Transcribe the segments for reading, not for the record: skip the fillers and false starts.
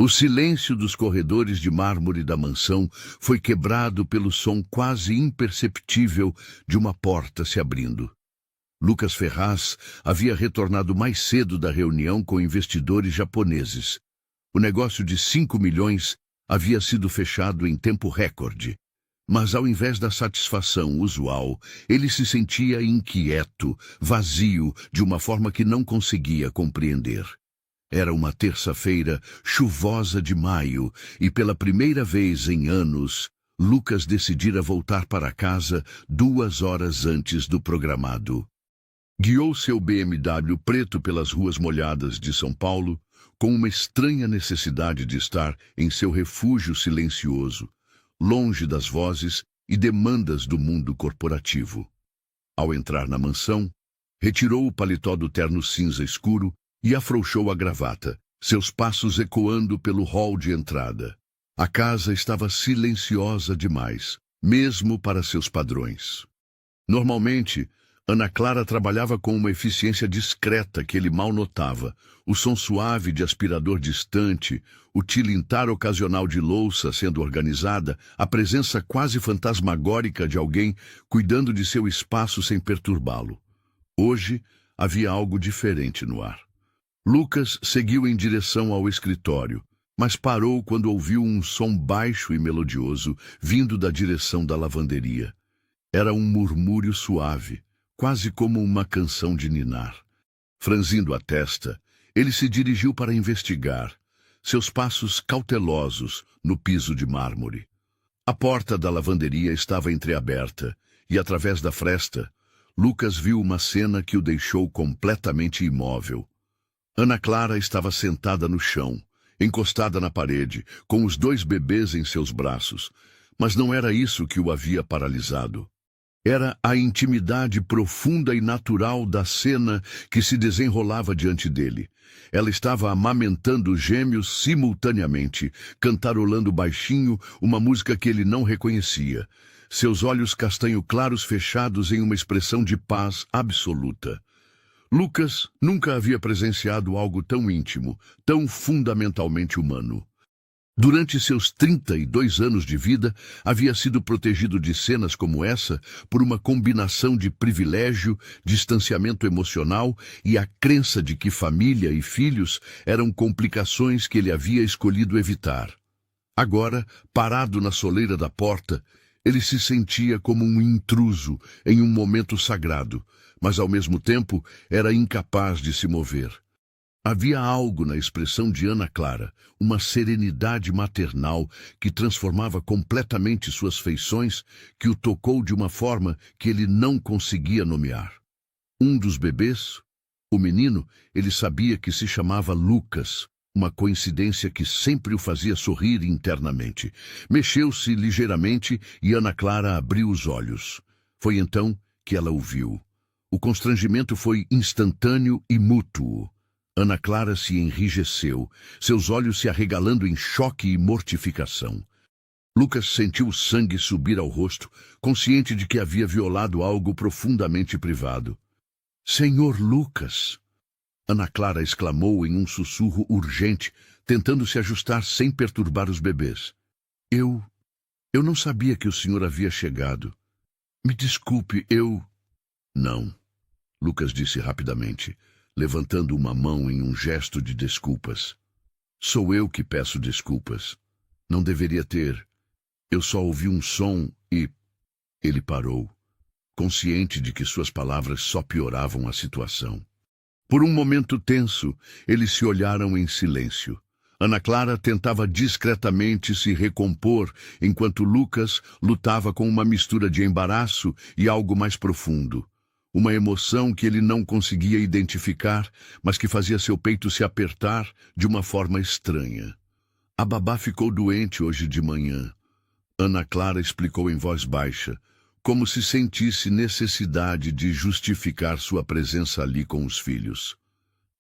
O silêncio dos corredores de mármore da mansão foi quebrado pelo som quase imperceptível de uma porta se abrindo. Lucas Ferraz havia retornado mais cedo da reunião com investidores japoneses. O negócio de 5 milhões havia sido fechado em tempo recorde. Mas ao invés da satisfação usual, ele se sentia inquieto, vazio, de uma forma que não conseguia compreender. Era uma terça-feira chuvosa de maio e pela primeira vez em anos, Lucas decidira voltar para casa 2 horas antes do programado. Guiou seu BMW preto pelas ruas molhadas de São Paulo, com uma estranha necessidade de estar em seu refúgio silencioso, longe das vozes e demandas do mundo corporativo. Ao entrar na mansão, retirou o paletó do terno cinza escuro e afrouxou a gravata, seus passos ecoando pelo hall de entrada. A casa estava silenciosa demais, mesmo para seus padrões. Normalmente, Ana Clara trabalhava com uma eficiência discreta que ele mal notava, o som suave de aspirador distante, o tilintar ocasional de louça sendo organizada, a presença quase fantasmagórica de alguém cuidando de seu espaço sem perturbá-lo. Hoje, havia algo diferente no ar. Lucas seguiu em direção ao escritório, mas parou quando ouviu um som baixo e melodioso vindo da direção da lavanderia. Era um murmúrio suave, quase como uma canção de ninar. Franzindo a testa, ele se dirigiu para investigar, seus passos cautelosos no piso de mármore. A porta da lavanderia estava entreaberta e, através da fresta, Lucas viu uma cena que o deixou completamente imóvel. Ana Clara estava sentada no chão, encostada na parede, com os 2 bebês em seus braços, mas não era isso que o havia paralisado. Era a intimidade profunda e natural da cena que se desenrolava diante dele. Ela estava amamentando gêmeos simultaneamente, cantarolando baixinho uma música que ele não reconhecia. Seus olhos castanho claros fechados em uma expressão de paz absoluta. Lucas nunca havia presenciado algo tão íntimo, tão fundamentalmente humano. Durante seus 32 anos de vida, havia sido protegido de cenas como essa por uma combinação de privilégio, distanciamento emocional e a crença de que família e filhos eram complicações que ele havia escolhido evitar. Agora, parado na soleira da porta, ele se sentia como um intruso em um momento sagrado, mas ao mesmo tempo era incapaz de se mover. Havia algo na expressão de Ana Clara, uma serenidade maternal que transformava completamente suas feições, que o tocou de uma forma que ele não conseguia nomear. Um dos bebês, o menino, ele sabia que se chamava Lucas, uma coincidência que sempre o fazia sorrir internamente. Mexeu-se ligeiramente e Ana Clara abriu os olhos. Foi então que ela o viu. O constrangimento foi instantâneo e mútuo. Ana Clara se enrijeceu, seus olhos se arregalando em choque e mortificação. Lucas sentiu o sangue subir ao rosto, consciente de que havia violado algo profundamente privado. "Senhor Lucas!" Ana Clara exclamou em um sussurro urgente, tentando se ajustar sem perturbar os bebês. Eu não sabia que o senhor havia chegado. Me desculpe, Não, Lucas disse rapidamente, levantando uma mão em um gesto de desculpas. Sou eu que peço desculpas. Não deveria ter. Eu só ouvi um som e... Ele parou, consciente de que suas palavras só pioravam a situação. Por um momento tenso, eles se olharam em silêncio. Ana Clara tentava discretamente se recompor, enquanto Lucas lutava com uma mistura de embaraço e algo mais profundo. Uma emoção que ele não conseguia identificar, mas que fazia seu peito se apertar de uma forma estranha. A babá ficou doente hoje de manhã. Ana Clara explicou em voz baixa, como se sentisse necessidade de justificar sua presença ali com os filhos.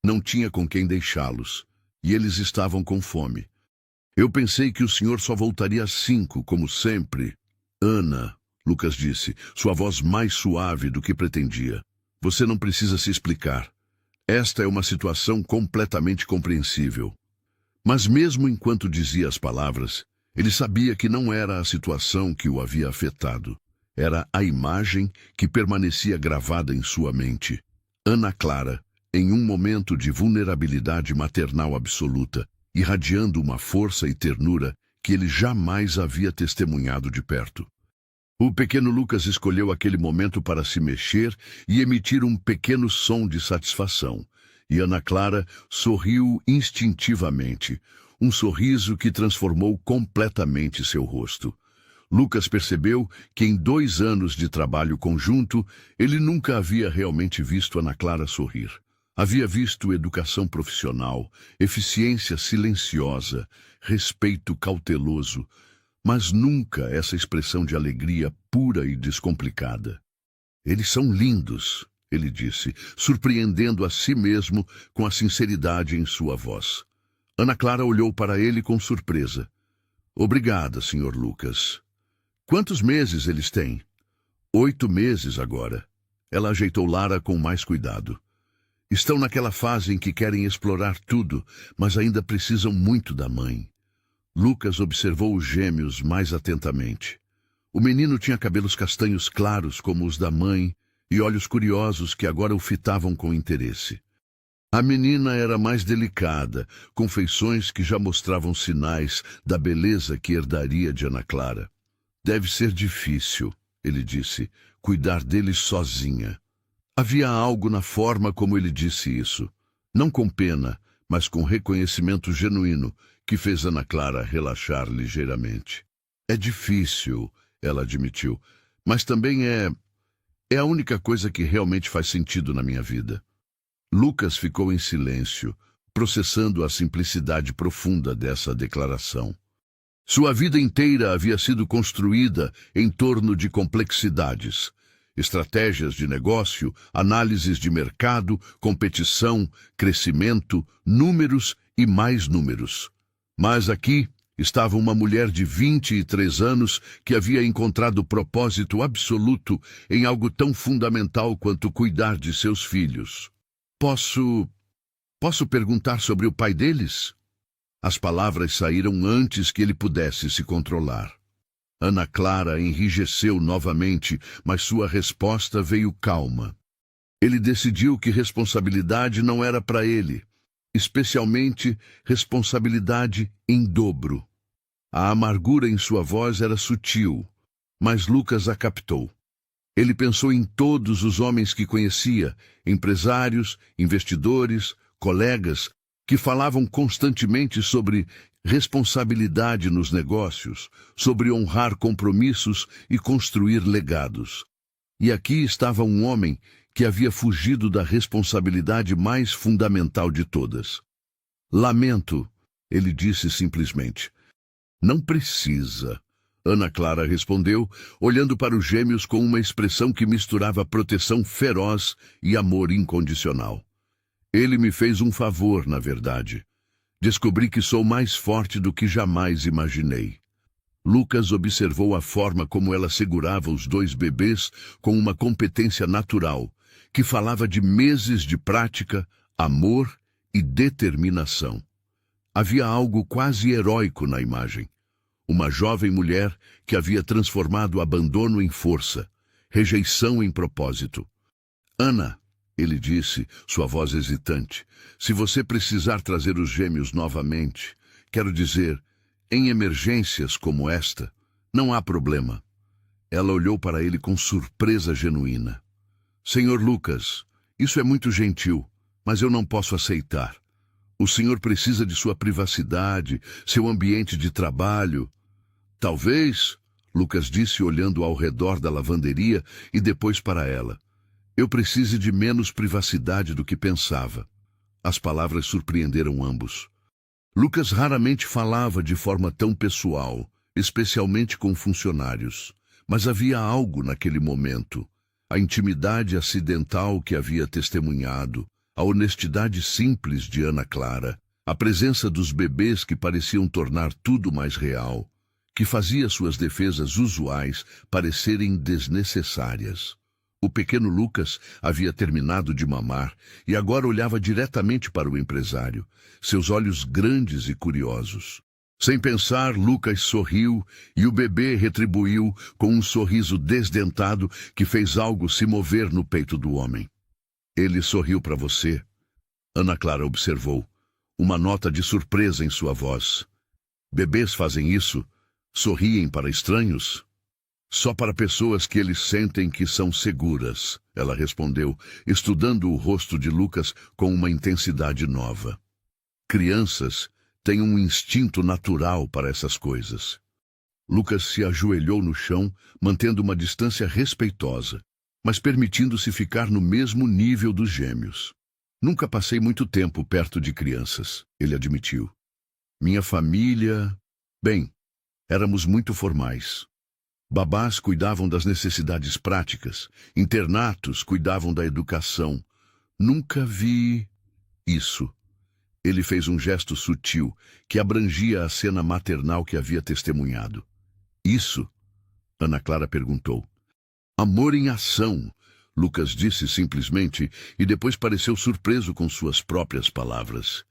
Não tinha com quem deixá-los, e eles estavam com fome. Eu pensei que o senhor só voltaria às 5, como sempre. Ana... Lucas disse, sua voz mais suave do que pretendia. Você não precisa se explicar. Esta é uma situação completamente compreensível. Mas mesmo enquanto dizia as palavras, ele sabia que não era a situação que o havia afetado. Era a imagem que permanecia gravada em sua mente. Ana Clara, em um momento de vulnerabilidade maternal absoluta, irradiando uma força e ternura que ele jamais havia testemunhado de perto. O pequeno Lucas escolheu aquele momento para se mexer e emitir um pequeno som de satisfação. E Ana Clara sorriu instintivamente, um sorriso que transformou completamente seu rosto. Lucas percebeu que em 2 anos de trabalho conjunto, ele nunca havia realmente visto Ana Clara sorrir. Havia visto educação profissional, eficiência silenciosa, respeito cauteloso, mas nunca essa expressão de alegria pura e descomplicada. Eles são lindos, ele disse, surpreendendo a si mesmo com a sinceridade em sua voz. Ana Clara olhou para ele com surpresa. Obrigada, Sr. Lucas. Quantos meses eles têm? 8 meses agora. Ela ajeitou Lara com mais cuidado. Estão naquela fase em que querem explorar tudo, mas ainda precisam muito da mãe. Lucas observou os gêmeos mais atentamente. O menino tinha cabelos castanhos claros como os da mãe e olhos curiosos que agora o fitavam com interesse. A menina era mais delicada, com feições que já mostravam sinais da beleza que herdaria de Ana Clara. Deve ser difícil, ele disse, cuidar deles sozinha. Havia algo na forma como ele disse isso, não com pena, mas com reconhecimento genuíno, que fez Ana Clara relaxar ligeiramente. É difícil, ela admitiu, mas também é a única coisa que realmente faz sentido na minha vida. Lucas ficou em silêncio, processando a simplicidade profunda dessa declaração. Sua vida inteira havia sido construída em torno de complexidades. Estratégias de negócio, análises de mercado, competição, crescimento, números e mais números. Mas aqui estava uma mulher de 23 anos que havia encontrado propósito absoluto em algo tão fundamental quanto cuidar de seus filhos. Posso perguntar sobre o pai deles? As palavras saíram antes que ele pudesse se controlar. Ana Clara enrijeceu novamente, mas sua resposta veio calma. Ele decidiu que responsabilidade não era para ele, especialmente responsabilidade em dobro. A amargura em sua voz era sutil, mas Lucas a captou. Ele pensou em todos os homens que conhecia, empresários, investidores, colegas, que falavam constantemente sobre responsabilidade nos negócios, sobre honrar compromissos e construir legados. E aqui estava um homem que havia fugido da responsabilidade mais fundamental de todas. Lamento, ele disse simplesmente. Não precisa, Ana Clara respondeu, olhando para os gêmeos com uma expressão que misturava proteção feroz e amor incondicional. Ele me fez um favor, na verdade. Descobri que sou mais forte do que jamais imaginei. Lucas observou a forma como ela segurava os 2 bebês com uma competência natural, que falava de meses de prática, amor e determinação. Havia algo quase heróico na imagem. Uma jovem mulher que havia transformado abandono em força, rejeição em propósito. Ana, ele disse, sua voz hesitante, se você precisar trazer os gêmeos novamente, quero dizer, em emergências como esta, não há problema. Ela olhou para ele com surpresa genuína. Senhor Lucas, isso é muito gentil, mas eu não posso aceitar. O senhor precisa de sua privacidade, seu ambiente de trabalho. Talvez, Lucas disse olhando ao redor da lavanderia e depois para ela. Eu precise de menos privacidade do que pensava. As palavras surpreenderam ambos. Lucas raramente falava de forma tão pessoal, especialmente com funcionários. Mas havia algo naquele momento. A intimidade acidental que havia testemunhado, a honestidade simples de Ana Clara, a presença dos bebês que pareciam tornar tudo mais real, que fazia suas defesas usuais parecerem desnecessárias. O pequeno Lucas havia terminado de mamar e agora olhava diretamente para o empresário, seus olhos grandes e curiosos. Sem pensar, Lucas sorriu e o bebê retribuiu com um sorriso desdentado que fez algo se mover no peito do homem. Ele sorriu para você, Ana Clara observou, uma nota de surpresa em sua voz. Bebês fazem isso? Sorriem para estranhos? Só para pessoas que eles sentem que são seguras, ela respondeu, estudando o rosto de Lucas com uma intensidade nova. Crianças têm um instinto natural para essas coisas. Lucas se ajoelhou no chão, mantendo uma distância respeitosa, mas permitindo-se ficar no mesmo nível dos gêmeos. Nunca passei muito tempo perto de crianças, ele admitiu. Minha família... Bem, éramos muito formais. Babás cuidavam das necessidades práticas, internatos cuidavam da educação. Nunca vi isso. Ele fez um gesto sutil que abrangia a cena maternal que havia testemunhado. Isso? Ana Clara perguntou. Amor em ação, Lucas disse simplesmente e depois pareceu surpreso com suas próprias palavras.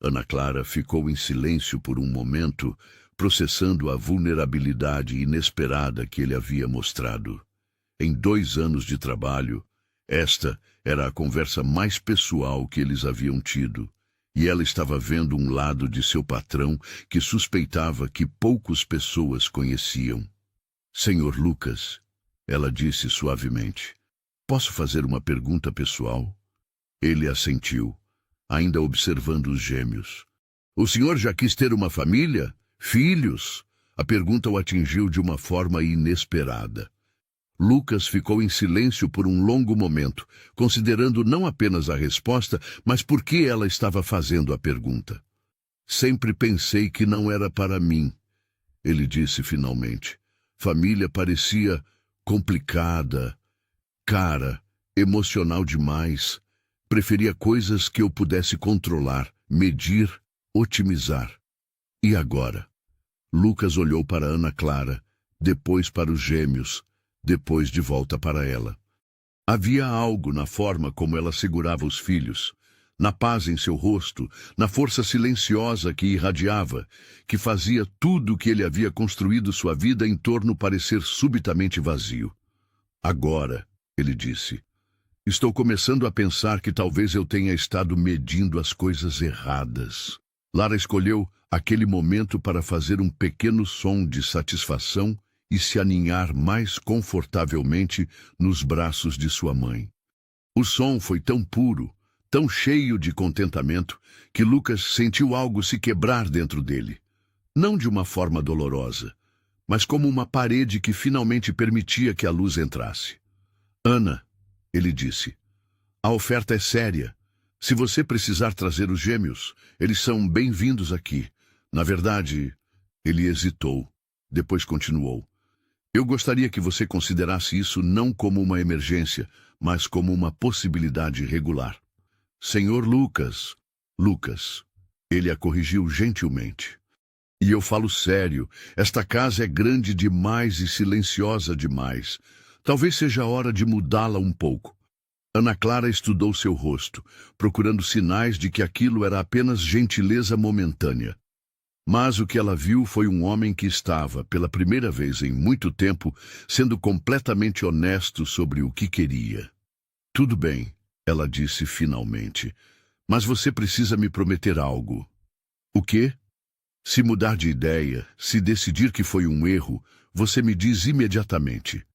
Ana Clara ficou em silêncio por um momento, processando a vulnerabilidade inesperada que ele havia mostrado. Em 2 anos de trabalho, esta era a conversa mais pessoal que eles haviam tido, e ela estava vendo um lado de seu patrão que suspeitava que poucas pessoas conheciam. Senhor Lucas, ela disse suavemente, posso fazer uma pergunta pessoal? Ele assentiu, ainda observando os gêmeos. O senhor já quis ter uma família? Filhos? A pergunta o atingiu de uma forma inesperada. Lucas ficou em silêncio por um longo momento, considerando não apenas a resposta, mas por que ela estava fazendo a pergunta. Sempre pensei que não era para mim, ele disse finalmente. Família parecia complicada, cara, emocional demais. Preferia coisas que eu pudesse controlar, medir, otimizar. E agora? Lucas olhou para Ana Clara, depois para os gêmeos, depois de volta para ela. Havia algo na forma como ela segurava os filhos, na paz em seu rosto, na força silenciosa que irradiava, que fazia tudo o que ele havia construído sua vida em torno parecer subitamente vazio. Agora, ele disse, estou começando a pensar que talvez eu tenha estado medindo as coisas erradas. Lara escolheu aquele momento para fazer um pequeno som de satisfação e se aninhar mais confortavelmente nos braços de sua mãe. O som foi tão puro, tão cheio de contentamento, que Lucas sentiu algo se quebrar dentro dele. Não de uma forma dolorosa, mas como uma parede que finalmente permitia que a luz entrasse. Ana, ele disse, a oferta é séria. Se você precisar trazer os gêmeos, eles são bem-vindos aqui. Na verdade, ele hesitou, depois continuou. Eu gostaria que você considerasse isso não como uma emergência, mas como uma possibilidade regular. Senhor Lucas, ele a corrigiu gentilmente. E eu falo sério, esta casa é grande demais e silenciosa demais. Talvez seja a hora de mudá-la um pouco. Ana Clara estudou seu rosto, procurando sinais de que aquilo era apenas gentileza momentânea. Mas o que ela viu foi um homem que estava, pela primeira vez em muito tempo, sendo completamente honesto sobre o que queria. Tudo bem, ela disse finalmente, mas você precisa me prometer algo. O quê? Se mudar de ideia, se decidir que foi um erro, você me diz imediatamente.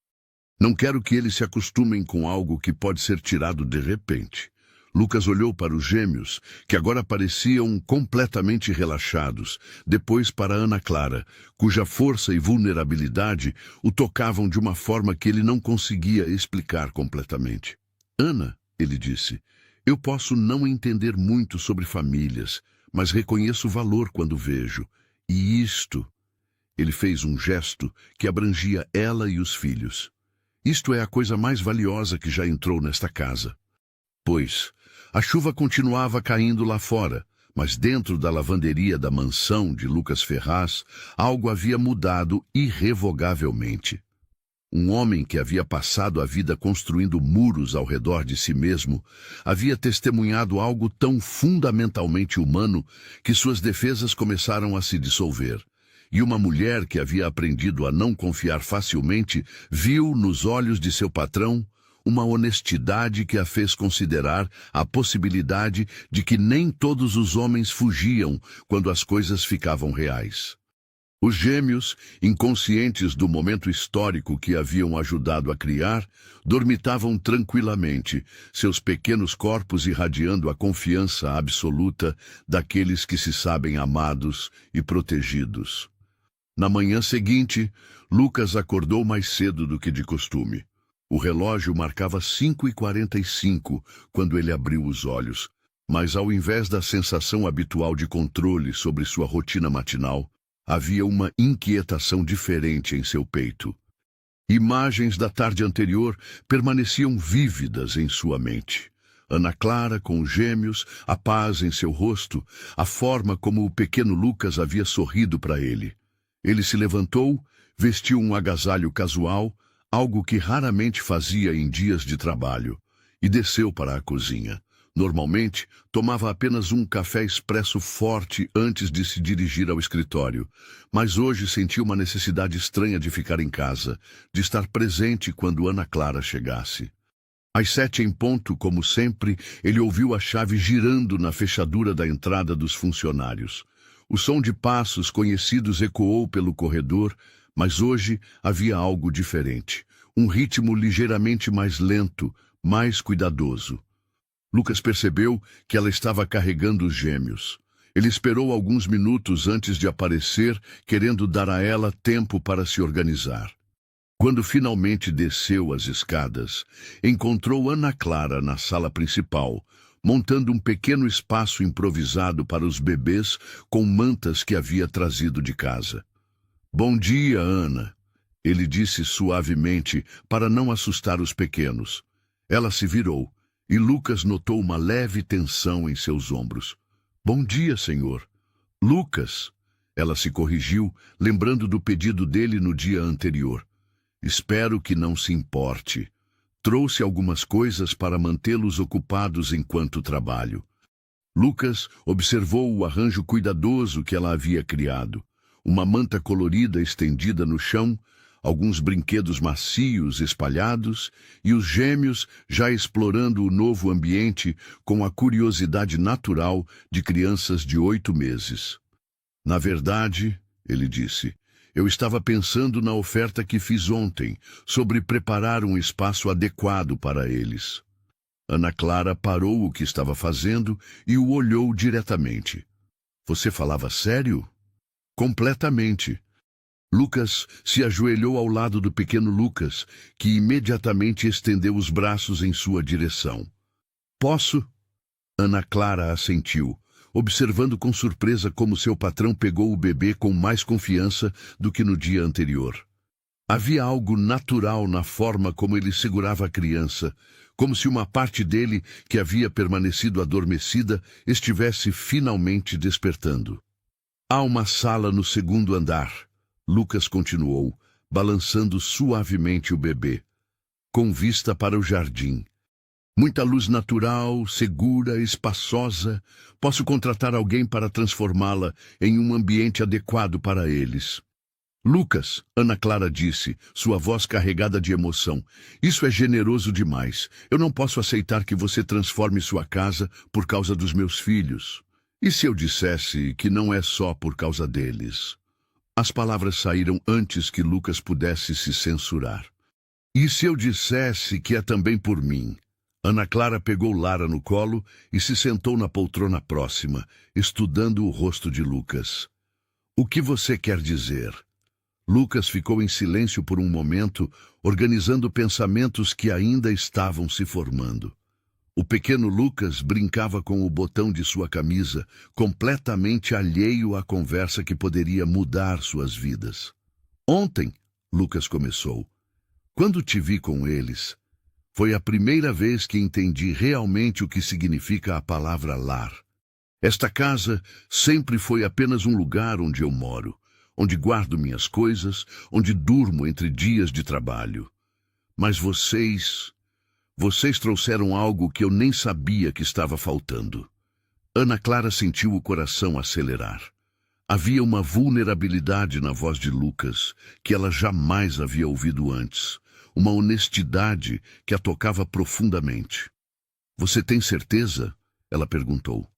Não quero que eles se acostumem com algo que pode ser tirado de repente. Lucas olhou para os gêmeos, que agora pareciam completamente relaxados, depois para Ana Clara, cuja força e vulnerabilidade o tocavam de uma forma que ele não conseguia explicar completamente. Ana, ele disse, eu posso não entender muito sobre famílias, mas reconheço o valor quando vejo. E isto... Ele fez um gesto que abrangia ela e os filhos. Isto é a coisa mais valiosa que já entrou nesta casa. Pois, a chuva continuava caindo lá fora, mas dentro da lavanderia da mansão de Lucas Ferraz, algo havia mudado irrevogavelmente. Um homem que havia passado a vida construindo muros ao redor de si mesmo, havia testemunhado algo tão fundamentalmente humano que suas defesas começaram a se dissolver. E uma mulher que havia aprendido a não confiar facilmente, viu nos olhos de seu patrão uma honestidade que a fez considerar a possibilidade de que nem todos os homens fugiam quando as coisas ficavam reais. Os gêmeos, inconscientes do momento histórico que haviam ajudado a criar, dormitavam tranquilamente, seus pequenos corpos irradiando a confiança absoluta daqueles que se sabem amados e protegidos. Na manhã seguinte, Lucas acordou mais cedo do que de costume. O relógio marcava 5h45 quando ele abriu os olhos, mas ao invés da sensação habitual de controle sobre sua rotina matinal, havia uma inquietação diferente em seu peito. Imagens da tarde anterior permaneciam vívidas em sua mente. Ana Clara com os gêmeos, a paz em seu rosto, a forma como o pequeno Lucas havia sorrido para ele. Ele se levantou, vestiu um agasalho casual, algo que raramente fazia em dias de trabalho, e desceu para a cozinha. Normalmente, tomava apenas um café expresso forte antes de se dirigir ao escritório, mas hoje sentia uma necessidade estranha de ficar em casa, de estar presente quando Ana Clara chegasse. Às 7 em ponto, como sempre, ele ouviu a chave girando na fechadura da entrada dos funcionários. O som de passos conhecidos ecoou pelo corredor, mas hoje havia algo diferente, um ritmo ligeiramente mais lento, mais cuidadoso. Lucas percebeu que ela estava carregando os gêmeos. Ele esperou alguns minutos antes de aparecer, querendo dar a ela tempo para se organizar. Quando finalmente desceu as escadas, encontrou Ana Clara na sala principal, montando um pequeno espaço improvisado para os bebês com mantas que havia trazido de casa. "Bom dia, Ana", ele disse suavemente para não assustar os pequenos. Ela se virou, e Lucas notou uma leve tensão em seus ombros. "Bom dia, senhor." "Lucas", ela se corrigiu, lembrando do pedido dele no dia anterior. "Espero que não se importe. Trouxe algumas coisas para mantê-los ocupados enquanto trabalho." Lucas observou o arranjo cuidadoso que ela havia criado. Uma manta colorida estendida no chão, alguns brinquedos macios espalhados e os gêmeos já explorando o novo ambiente com a curiosidade natural de crianças de 8 meses. "Na verdade", ele disse, "eu estava pensando na oferta que fiz ontem, sobre preparar um espaço adequado para eles." Ana Clara parou o que estava fazendo e o olhou diretamente. "Você falava sério?" "Completamente." Lucas se ajoelhou ao lado do pequeno Lucas, que imediatamente estendeu os braços em sua direção. "Posso?" Ana Clara assentiu, observando com surpresa como seu patrão pegou o bebê com mais confiança do que no dia anterior. Havia algo natural na forma como ele segurava a criança, como se uma parte dele, que havia permanecido adormecida, estivesse finalmente despertando. "Há uma sala no segundo andar", Lucas continuou, balançando suavemente o bebê, "com vista para o jardim. Muita luz natural, segura, espaçosa. Posso contratar alguém para transformá-la em um ambiente adequado para eles." "Lucas", Ana Clara disse, sua voz carregada de emoção, "isso é generoso demais. Eu não posso aceitar que você transforme sua casa por causa dos meus filhos. E se eu dissesse que não é só por causa deles?" As palavras saíram antes que Lucas pudesse se censurar. "E se eu dissesse que é também por mim?" Ana Clara pegou Lara no colo e se sentou na poltrona próxima, estudando o rosto de Lucas. "O que você quer dizer?" Lucas ficou em silêncio por um momento, organizando pensamentos que ainda estavam se formando. O pequeno Lucas brincava com o botão de sua camisa, completamente alheio à conversa que poderia mudar suas vidas. "Ontem", Lucas começou, "quando te vi com eles, foi a primeira vez que entendi realmente o que significa a palavra lar. Esta casa sempre foi apenas um lugar onde eu moro, onde guardo minhas coisas, onde durmo entre dias de trabalho. Mas vocês trouxeram algo que eu nem sabia que estava faltando. Ana Clara sentiu o coração acelerar. Havia uma vulnerabilidade na voz de Lucas que ela jamais havia ouvido antes, uma honestidade que a tocava profundamente. Você tem certeza? Ela perguntou.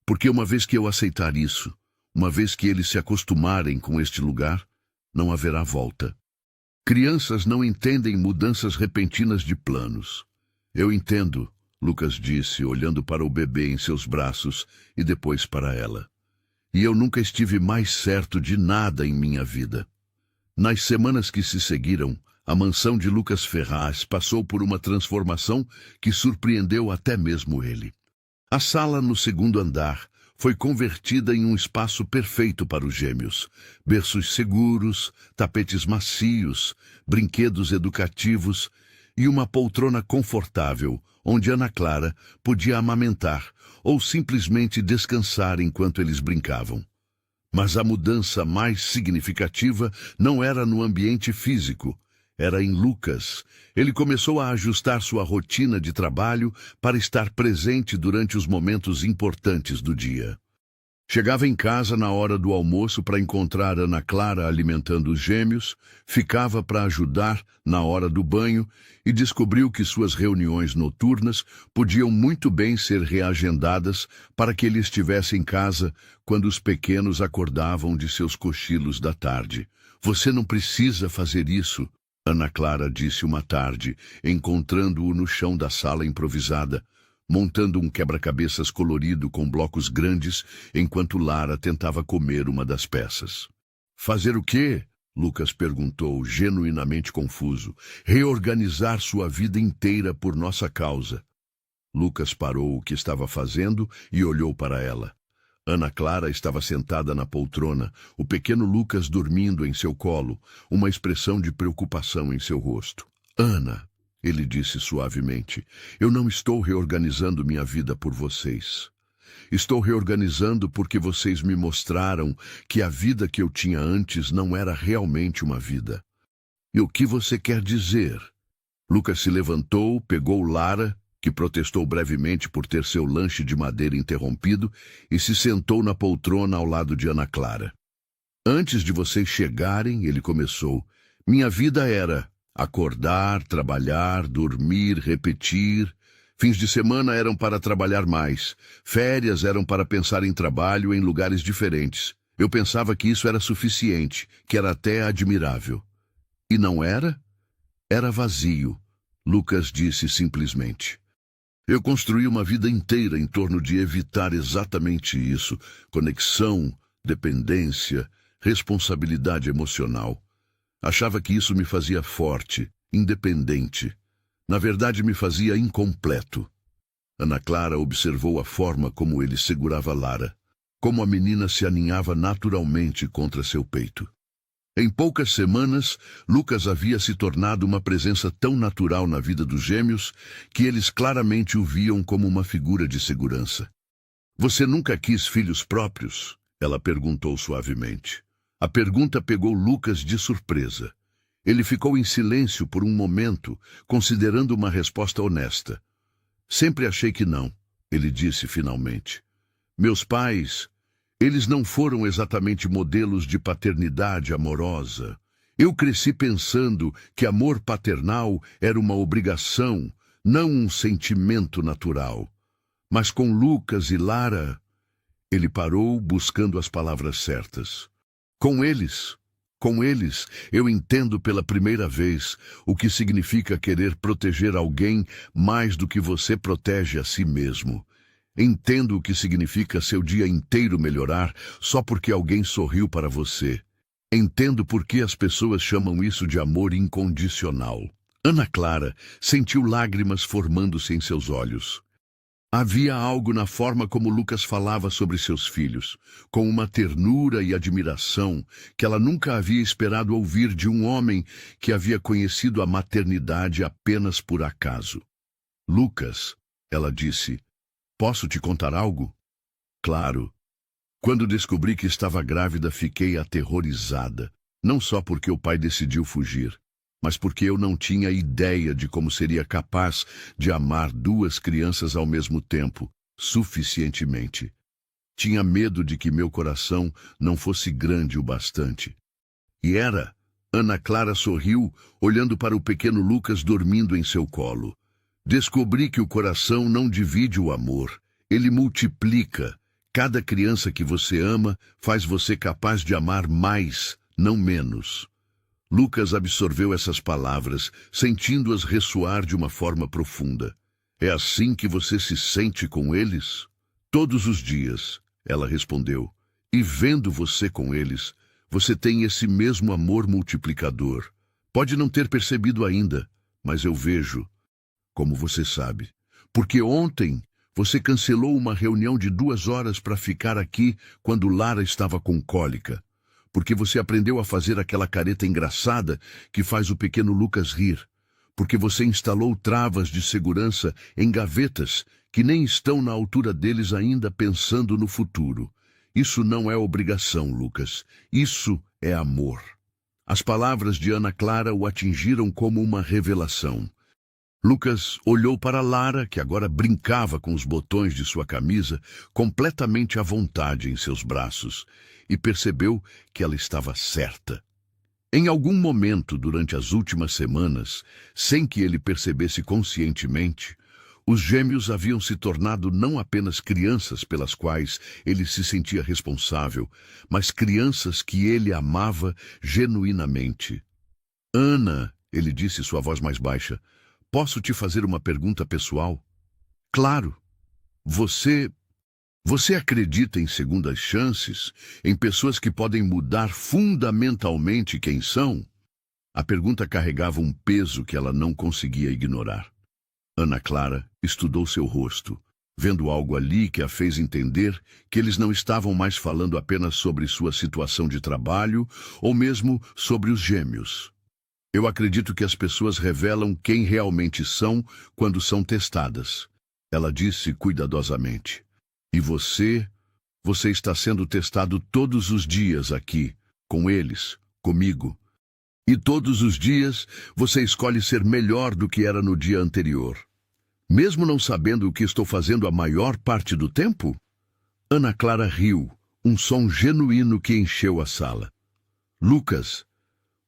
Porque uma vez que eu aceitar isso, uma vez que eles se acostumarem com este lugar, não haverá volta. Crianças não entendem mudanças repentinas de planos. Eu entendo, Lucas disse, olhando para o bebê em seus braços e depois para ela. E eu nunca estive mais certo de nada em minha vida. Nas semanas que se seguiram, a mansão de Lucas Ferraz passou por uma transformação que surpreendeu até mesmo ele. A sala no segundo andar foi convertida em um espaço perfeito para os gêmeos. Berços seguros, tapetes macios, brinquedos educativos e uma poltrona confortável, onde Ana Clara podia amamentar ou simplesmente descansar enquanto eles brincavam. Mas a mudança mais significativa não era no ambiente físico, era em Lucas. Ele começou a ajustar sua rotina de trabalho para estar presente durante os momentos importantes do dia. Chegava em casa na hora do almoço para encontrar Ana Clara alimentando os gêmeos, ficava para ajudar na hora do banho e descobriu que suas reuniões noturnas podiam muito bem ser reagendadas para que ele estivesse em casa quando os pequenos acordavam de seus cochilos da tarde. Você não precisa fazer isso, Ana Clara disse uma tarde, encontrando-o no chão da sala improvisada, montando um quebra-cabeças colorido com blocos grandes, enquanto Lara tentava comer uma das peças. Fazer o quê? Lucas perguntou, genuinamente confuso. Reorganizar sua vida inteira por nossa causa. Lucas parou o que estava fazendo e olhou para ela. Ana Clara estava sentada na poltrona, o pequeno Lucas dormindo em seu colo, uma expressão de preocupação em seu rosto. Ana, ele disse suavemente, eu não estou reorganizando minha vida por vocês. Estou reorganizando porque vocês me mostraram que a vida que eu tinha antes não era realmente uma vida. E o que você quer dizer? Lucas se levantou, pegou Lara, que protestou brevemente por ter seu lanche de madeira interrompido, e se sentou na poltrona ao lado de Ana Clara. Antes de vocês chegarem, ele começou, minha vida era acordar, trabalhar, dormir, repetir. Fins de semana eram para trabalhar mais. Férias eram para pensar em trabalho em lugares diferentes. Eu pensava que isso era suficiente, que era até admirável. E não era? Era vazio, Lucas disse simplesmente. Eu construí uma vida inteira em torno de evitar exatamente isso. Conexão, dependência, responsabilidade emocional. Achava que isso me fazia forte, independente. Na verdade, me fazia incompleto. Ana Clara observou a forma como ele segurava Lara, como a menina se aninhava naturalmente contra seu peito. Em poucas semanas, Lucas havia se tornado uma presença tão natural na vida dos gêmeos que eles claramente o viam como uma figura de segurança. Você nunca quis filhos próprios? Ela perguntou suavemente. A pergunta pegou Lucas de surpresa. Ele ficou em silêncio por um momento, considerando uma resposta honesta. Sempre achei que não, ele disse finalmente. Meus pais, eles não foram exatamente modelos de paternidade amorosa. Eu cresci pensando que amor paternal era uma obrigação, não um sentimento natural. Mas com Lucas e Lara, ele parou buscando as palavras certas. Com eles, eu entendo pela primeira vez o que significa querer proteger alguém mais do que você protege a si mesmo. Entendo o que significa seu dia inteiro melhorar só porque alguém sorriu para você. Entendo por que as pessoas chamam isso de amor incondicional. Ana Clara sentiu lágrimas formando-se em seus olhos. Havia algo na forma como Lucas falava sobre seus filhos, com uma ternura e admiração que ela nunca havia esperado ouvir de um homem que havia conhecido a maternidade apenas por acaso. Lucas, ela disse, posso te contar algo? Claro. Quando descobri que estava grávida, fiquei aterrorizada. Não só porque o pai decidiu fugir, mas porque eu não tinha ideia de como seria capaz de amar duas crianças ao mesmo tempo, suficientemente. Tinha medo de que meu coração não fosse grande o bastante. E era. Ana Clara sorriu, olhando para o pequeno Lucas dormindo em seu colo. Descobri que o coração não divide o amor, ele multiplica. Cada criança que você ama faz você capaz de amar mais, não menos. Lucas absorveu essas palavras, sentindo-as ressoar de uma forma profunda. É assim que você se sente com eles? Todos os dias, ela respondeu. E vendo você com eles, você tem esse mesmo amor multiplicador. Pode não ter percebido ainda, mas eu vejo, como você sabe. Porque ontem você cancelou uma reunião de 2 horas para ficar aqui quando Lara estava com cólica. Porque você aprendeu a fazer aquela careta engraçada que faz o pequeno Lucas rir. Porque você instalou travas de segurança em gavetas que nem estão na altura deles ainda pensando no futuro. Isso não é obrigação, Lucas. Isso é amor. As palavras de Ana Clara o atingiram como uma revelação. Lucas olhou para Lara, que agora brincava com os botões de sua camisa, completamente à vontade em seus braços, e percebeu que ela estava certa. Em algum momento durante as últimas semanas, sem que ele percebesse conscientemente, os gêmeos haviam se tornado não apenas crianças pelas quais ele se sentia responsável, mas crianças que ele amava genuinamente. Ana, ele disse, sua voz mais baixa, posso te fazer uma pergunta pessoal? Claro. Você acredita em segundas chances? Em pessoas que podem mudar fundamentalmente quem são? A pergunta carregava um peso que ela não conseguia ignorar. Ana Clara estudou seu rosto, vendo algo ali que a fez entender que eles não estavam mais falando apenas sobre sua situação de trabalho ou mesmo sobre os gêmeos. Eu acredito que as pessoas revelam quem realmente são quando são testadas. Ela disse cuidadosamente. E você está sendo testado todos os dias aqui, com eles, comigo. E todos os dias você escolhe ser melhor do que era no dia anterior. Mesmo não sabendo o que estou fazendo a maior parte do tempo? Ana Clara riu, um som genuíno que encheu a sala. Lucas,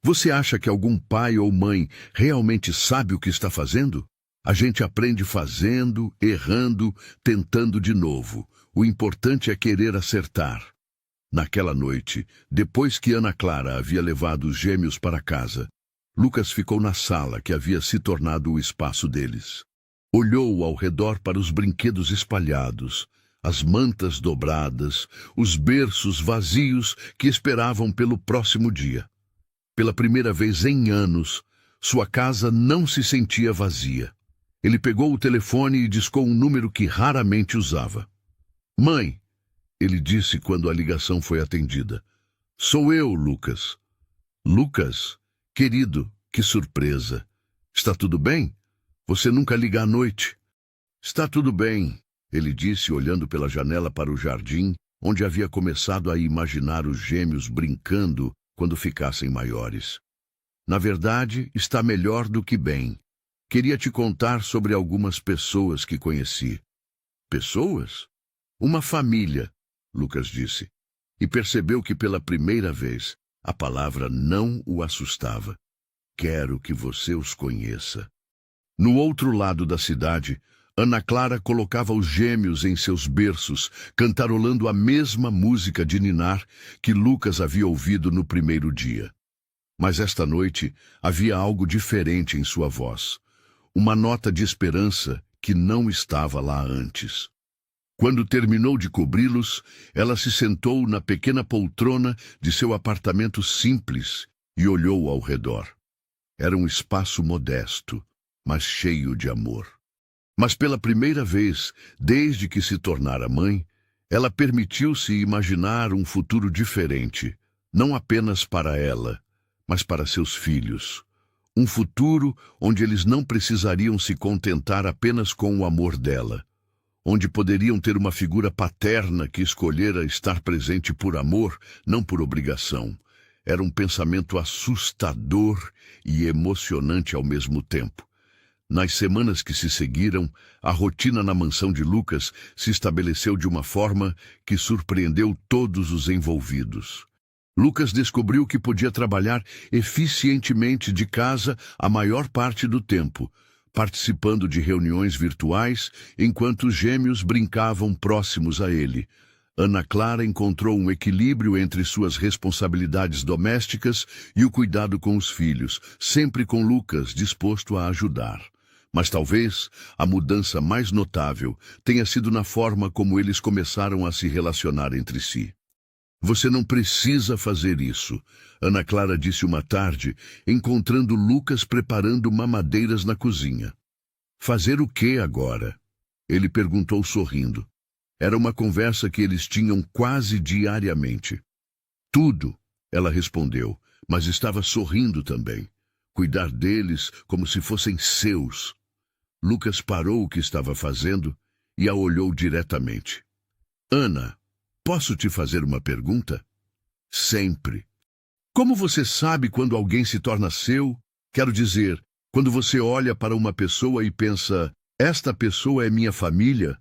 você acha que algum pai ou mãe realmente sabe o que está fazendo? A gente aprende fazendo, errando, tentando de novo. O importante é querer acertar. Naquela noite, depois que Ana Clara havia levado os gêmeos para casa, Lucas ficou na sala que havia se tornado o espaço deles. Olhou ao redor para os brinquedos espalhados, as mantas dobradas, os berços vazios que esperavam pelo próximo dia. Pela primeira vez em anos, sua casa não se sentia vazia. Ele pegou o telefone e discou um número que raramente usava. Mãe, ele disse quando a ligação foi atendida. Sou eu, Lucas. Lucas? Querido, que surpresa. Está tudo bem? Você nunca liga à noite. Está tudo bem, ele disse olhando pela janela para o jardim, onde havia começado a imaginar os gêmeos brincando quando ficassem maiores. Na verdade, está melhor do que bem. Queria te contar sobre algumas pessoas que conheci. Pessoas? Uma família, Lucas disse, e percebeu que pela primeira vez a palavra não o assustava. Quero que você os conheça. No outro lado da cidade, Ana Clara colocava os gêmeos em seus berços, cantarolando a mesma música de ninar que Lucas havia ouvido no primeiro dia. Mas esta noite havia algo diferente em sua voz. Uma nota de esperança que não estava lá antes. Quando terminou de cobri-los, ela se sentou na pequena poltrona de seu apartamento simples e olhou ao redor. Era um espaço modesto, mas cheio de amor. Mas pela primeira vez, desde que se tornara mãe, ela permitiu-se imaginar um futuro diferente, não apenas para ela, mas para seus filhos. Um futuro onde eles não precisariam se contentar apenas com o amor dela. onde poderiam ter uma figura paterna que escolhera estar presente por amor, não por obrigação. Era um pensamento assustador e emocionante ao mesmo tempo. Nas semanas que se seguiram, a rotina na mansão de Lucas se estabeleceu de uma forma que surpreendeu todos os envolvidos. Lucas descobriu que podia trabalhar eficientemente de casa a maior parte do tempo, participando de reuniões virtuais enquanto os gêmeos brincavam próximos a ele. Ana Clara encontrou um equilíbrio entre suas responsabilidades domésticas e o cuidado com os filhos, sempre com Lucas disposto a ajudar. Mas talvez a mudança mais notável tenha sido na forma como eles começaram a se relacionar entre si. Você não precisa fazer isso, Ana Clara disse uma tarde, encontrando Lucas preparando mamadeiras na cozinha. Fazer o que agora? Ele perguntou sorrindo. Era uma conversa que eles tinham quase diariamente. Tudo, ela respondeu, mas estava sorrindo também. Cuidar deles como se fossem seus. Lucas parou o que estava fazendo e a olhou diretamente. Ana, posso te fazer uma pergunta? Sempre. Como você sabe quando alguém se torna seu? Quero dizer, quando você olha para uma pessoa e pensa, esta pessoa é minha família?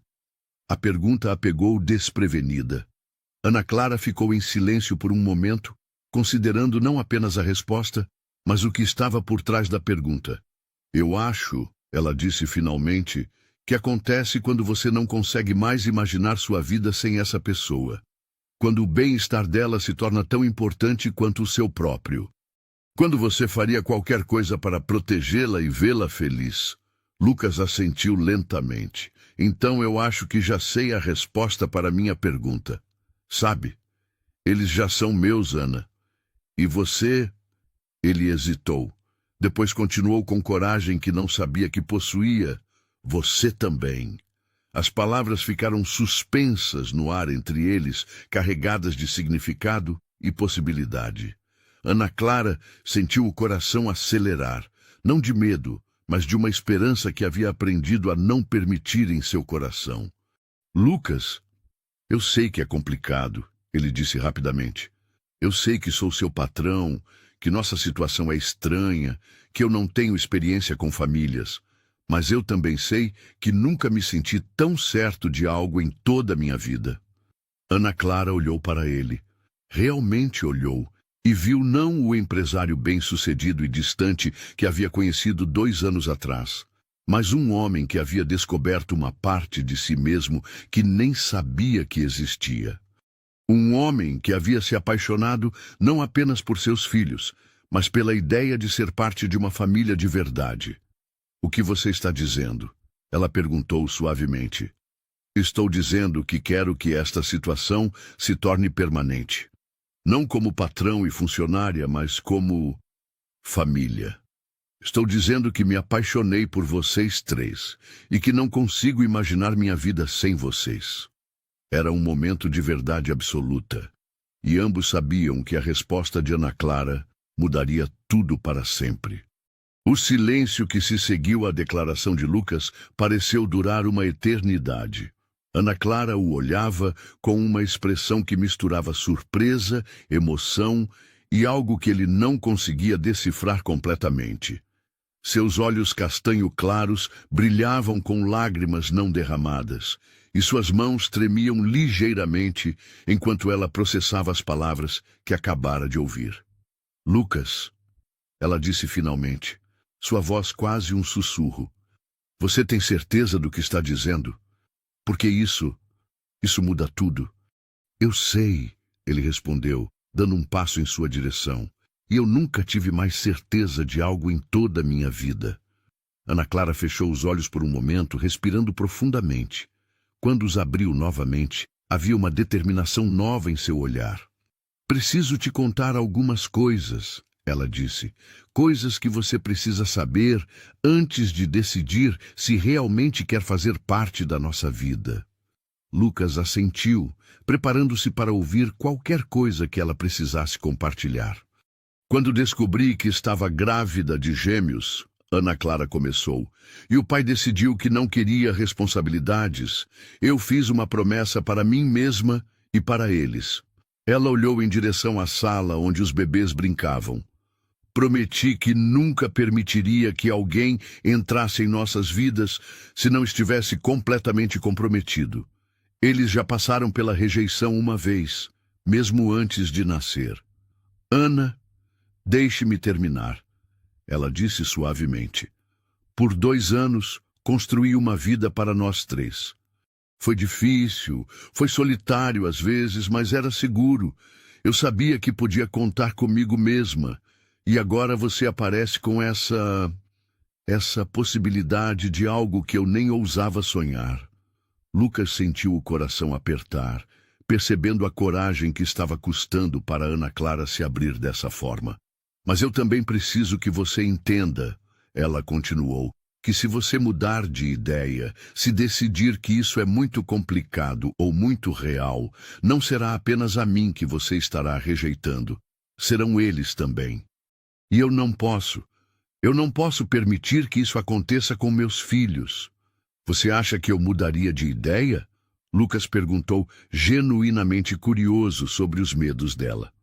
A pergunta a pegou desprevenida. Ana Clara ficou em silêncio por um momento, considerando não apenas a resposta, mas o que estava por trás da pergunta. Eu acho, ela disse finalmente, que acontece quando você não consegue mais imaginar sua vida sem essa pessoa. Quando o bem-estar dela se torna tão importante quanto o seu próprio. Quando você faria qualquer coisa para protegê-la e vê-la feliz. Lucas assentiu lentamente. Então eu acho que já sei a resposta para a minha pergunta. Sabe, eles já são meus, Ana. E você? Ele hesitou. Depois continuou com coragem que não sabia que possuía. Você também. As palavras ficaram suspensas no ar entre eles, carregadas de significado e possibilidade. Ana Clara sentiu o coração acelerar, não de medo, mas de uma esperança que havia aprendido a não permitir em seu coração. Lucas, eu sei que é complicado, ele disse rapidamente. Eu sei que sou seu patrão, que nossa situação é estranha, que eu não tenho experiência com famílias. Mas eu também sei que nunca me senti tão certo de algo em toda a minha vida. Ana Clara olhou para ele. Realmente olhou, e viu não o empresário bem-sucedido e distante que havia conhecido 2 anos atrás, mas um homem que havia descoberto uma parte de si mesmo que nem sabia que existia. Um homem que havia se apaixonado não apenas por seus filhos, mas pela ideia de ser parte de uma família de verdade. O que você está dizendo? Ela perguntou suavemente. Estou dizendo que quero que esta situação se torne permanente. Não como patrão e funcionária, mas como família. Estou dizendo que me apaixonei por vocês 3 e que não consigo imaginar minha vida sem vocês. Era um momento de verdade absoluta, e ambos sabiam que a resposta de Ana Clara mudaria tudo para sempre. O silêncio que se seguiu à declaração de Lucas pareceu durar uma eternidade. Ana Clara o olhava com uma expressão que misturava surpresa, emoção e algo que ele não conseguia decifrar completamente. Seus olhos castanho claros brilhavam com lágrimas não derramadas, e suas mãos tremiam ligeiramente enquanto ela processava as palavras que acabara de ouvir. Lucas, ela disse finalmente, sua voz quase um sussurro. Você tem certeza do que está dizendo? Porque isso muda tudo. Eu sei, ele respondeu, dando um passo em sua direção. E eu nunca tive mais certeza de algo em toda a minha vida. Ana Clara fechou os olhos por um momento, respirando profundamente. Quando os abriu novamente, havia uma determinação nova em seu olhar. Preciso te contar algumas coisas, ela disse. Coisas que você precisa saber antes de decidir se realmente quer fazer parte da nossa vida. Lucas assentiu, preparando-se para ouvir qualquer coisa que ela precisasse compartilhar. Quando descobri que estava grávida de gêmeos, Ana Clara começou, e o pai decidiu que não queria responsabilidades. Eu fiz uma promessa para mim mesma e para eles. Ela olhou em direção à sala onde os bebês brincavam. Prometi que nunca permitiria que alguém entrasse em nossas vidas se não estivesse completamente comprometido. Eles já passaram pela rejeição uma vez, mesmo antes de nascer. Ana, deixe-me terminar. Ela disse suavemente. Por 2 anos, construí uma vida para nós 3. Foi difícil, foi solitário às vezes, mas era seguro. Eu sabia que podia contar comigo mesma. E agora você aparece com essa possibilidade de algo que eu nem ousava sonhar. Lucas sentiu o coração apertar, percebendo a coragem que estava custando para Ana Clara se abrir dessa forma. Mas eu também preciso que você entenda, ela continuou, que se você mudar de ideia, se decidir que isso é muito complicado ou muito real, não será apenas a mim que você estará rejeitando. Serão eles também. E eu não posso permitir que isso aconteça com meus filhos. Você acha que eu mudaria de ideia? Lucas perguntou, genuinamente curioso sobre os medos dela.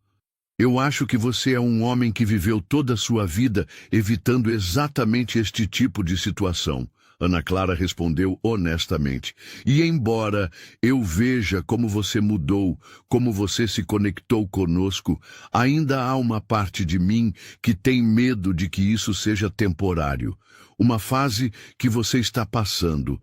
Eu acho que você é um homem que viveu toda a sua vida evitando exatamente este tipo de situação. Ana Clara respondeu honestamente. E embora eu veja como você mudou, como você se conectou conosco, ainda há uma parte de mim que tem medo de que isso seja temporário. Uma fase que você está passando.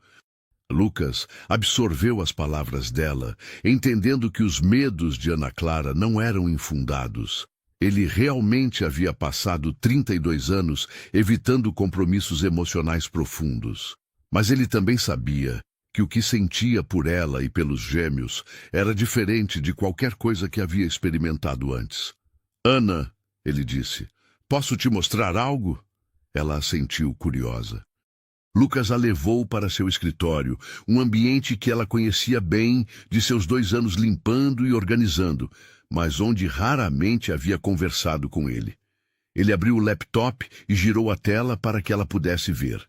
Lucas absorveu as palavras dela, entendendo que os medos de Ana Clara não eram infundados. Ele realmente havia passado 32 anos evitando compromissos emocionais profundos. Mas ele também sabia que o que sentia por ela e pelos gêmeos era diferente de qualquer coisa que havia experimentado antes. Ana, ele disse, posso te mostrar algo? Ela assentiu curiosa. Lucas a levou para seu escritório, um ambiente que ela conhecia bem de seus 2 anos limpando e organizando, mas onde raramente havia conversado com ele. Ele abriu o laptop e girou a tela para que ela pudesse ver.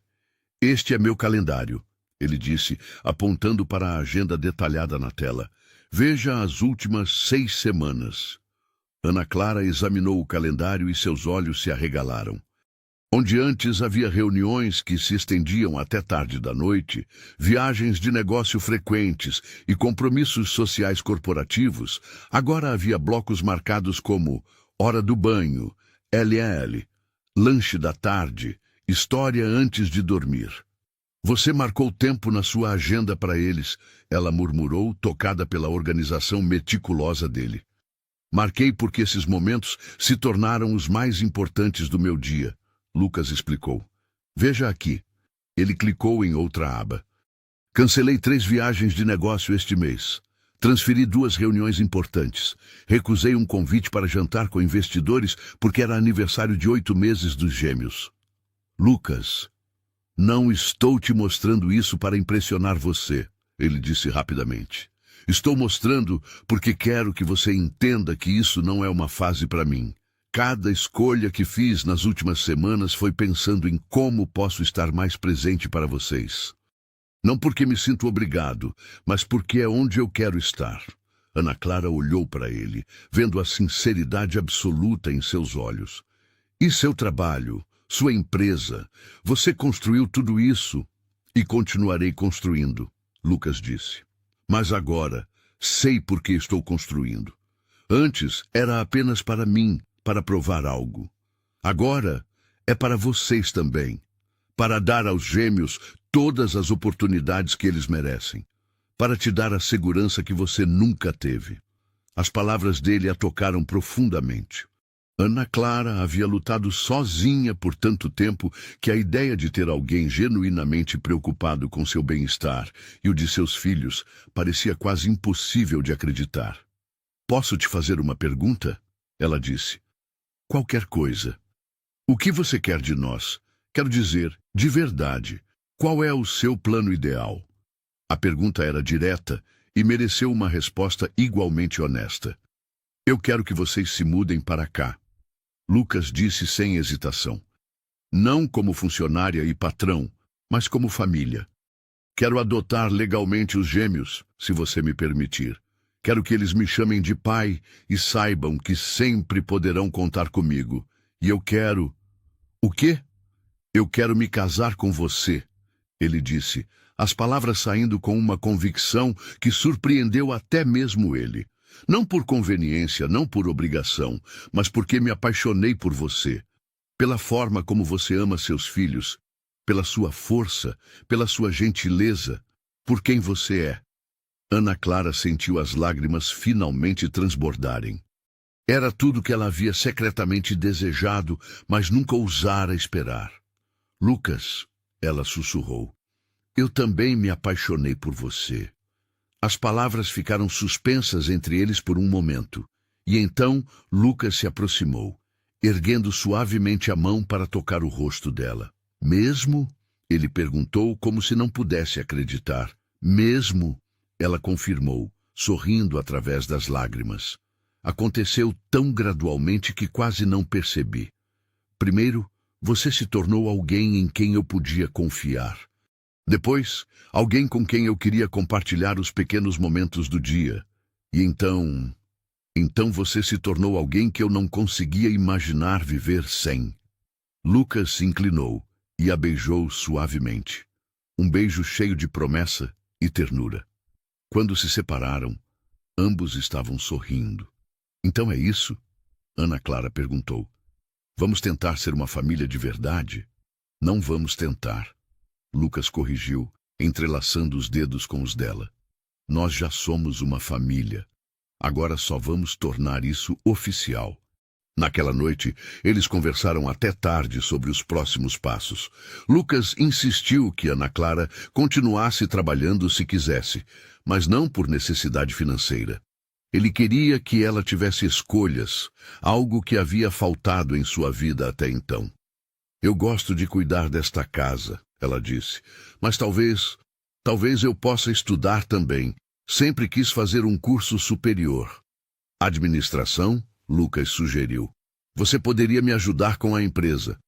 Este é meu calendário, ele disse, apontando para a agenda detalhada na tela. Veja as últimas 6 semanas. Ana Clara examinou o calendário e seus olhos se arregalaram. Onde antes havia reuniões que se estendiam até tarde da noite, viagens de negócio frequentes e compromissos sociais corporativos, agora havia blocos marcados como hora do banho, LL, lanche da tarde, história antes de dormir. Você marcou tempo na sua agenda para eles, ela murmurou, tocada pela organização meticulosa dele. Marquei porque esses momentos se tornaram os mais importantes do meu dia. Lucas explicou. Veja aqui. Ele clicou em outra aba. Cancelei 3 viagens de negócio este mês. Transferi 2 reuniões importantes. Recusei um convite para jantar com investidores porque era aniversário de 8 meses dos gêmeos. Lucas, não estou te mostrando isso para impressionar você, ele disse rapidamente. Estou mostrando porque quero que você entenda que isso não é uma fase para mim. Cada escolha que fiz nas últimas semanas foi pensando em como posso estar mais presente para vocês. Não porque me sinto obrigado, mas porque é onde eu quero estar. Ana Clara olhou para ele, vendo a sinceridade absoluta em seus olhos. E seu trabalho, sua empresa, você construiu tudo isso e continuarei construindo, Lucas disse. Mas agora, sei por que estou construindo. Antes era apenas para mim, para provar algo. Agora é para vocês também, para dar aos gêmeos todas as oportunidades que eles merecem, para te dar a segurança que você nunca teve. As palavras dele a tocaram profundamente. Ana Clara havia lutado sozinha por tanto tempo que a ideia de ter alguém genuinamente preocupado com seu bem-estar e o de seus filhos parecia quase impossível de acreditar. Posso te fazer uma pergunta? Ela disse. Qualquer coisa. O que você quer de nós? Quero dizer, de verdade, qual é o seu plano ideal? A pergunta era direta e mereceu uma resposta igualmente honesta. Eu quero que vocês se mudem para cá. Lucas disse sem hesitação. Não como funcionária e patrão, mas como família. Quero adotar legalmente os gêmeos, se você me permitir. Quero que eles me chamem de pai e saibam que sempre poderão contar comigo. E eu quero... O quê? Eu quero me casar com você, ele disse, as palavras saindo com uma convicção que surpreendeu até mesmo ele. Não por conveniência, não por obrigação, mas porque me apaixonei por você. Pela forma como você ama seus filhos, pela sua força, pela sua gentileza, por quem você é. Ana Clara sentiu as lágrimas finalmente transbordarem. Era tudo que ela havia secretamente desejado, mas nunca ousara esperar. Lucas, ela sussurrou, eu também me apaixonei por você. As palavras ficaram suspensas entre eles por um momento, e então Lucas se aproximou, erguendo suavemente a mão para tocar o rosto dela. Mesmo? Ele perguntou como se não pudesse acreditar. Mesmo? Ela confirmou, sorrindo através das lágrimas. Aconteceu tão gradualmente que quase não percebi. Primeiro, você se tornou alguém em quem eu podia confiar. Depois, alguém com quem eu queria compartilhar os pequenos momentos do dia. E então você se tornou alguém que eu não conseguia imaginar viver sem. Lucas se inclinou e a beijou suavemente. Um beijo cheio de promessa e ternura. Quando se separaram, ambos estavam sorrindo. Então é isso? Ana Clara perguntou. Vamos tentar ser uma família de verdade? Não vamos tentar. Lucas corrigiu, entrelaçando os dedos com os dela. Nós já somos uma família. Agora só vamos tornar isso oficial. Naquela noite, eles conversaram até tarde sobre os próximos passos. Lucas insistiu que Ana Clara continuasse trabalhando se quisesse, mas não por necessidade financeira. Ele queria que ela tivesse escolhas, algo que havia faltado em sua vida até então. Eu gosto de cuidar desta casa, ela disse, mas talvez eu possa estudar também. Sempre quis fazer um curso superior. Administração? Lucas sugeriu. Você poderia me ajudar com a empresa.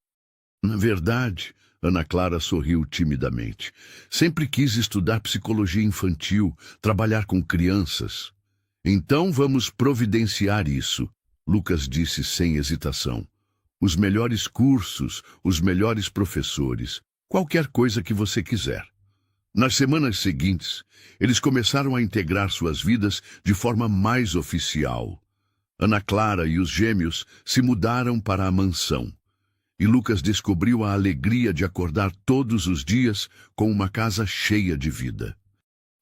Na verdade, Ana Clara sorriu timidamente. Sempre quis estudar psicologia infantil, trabalhar com crianças. Então vamos providenciar isso, Lucas disse sem hesitação. Os melhores cursos, os melhores professores, qualquer coisa que você quiser. Nas semanas seguintes, eles começaram a integrar suas vidas de forma mais oficial. Ana Clara e os gêmeos se mudaram para a mansão. E Lucas descobriu a alegria de acordar todos os dias com uma casa cheia de vida.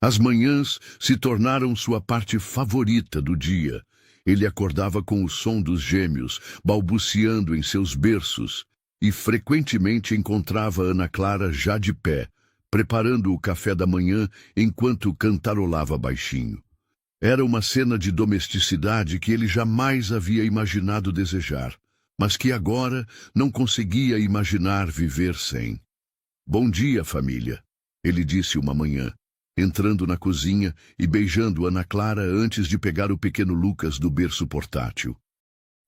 As manhãs se tornaram sua parte favorita do dia. Ele acordava com o som dos gêmeos, balbuciando em seus berços, e frequentemente encontrava Ana Clara já de pé, preparando o café da manhã enquanto cantarolava baixinho. Era uma cena de domesticidade que ele jamais havia imaginado desejar, mas que agora não conseguia imaginar viver sem. Bom dia, família, ele disse uma manhã, entrando na cozinha e beijando Ana Clara antes de pegar o pequeno Lucas do berço portátil.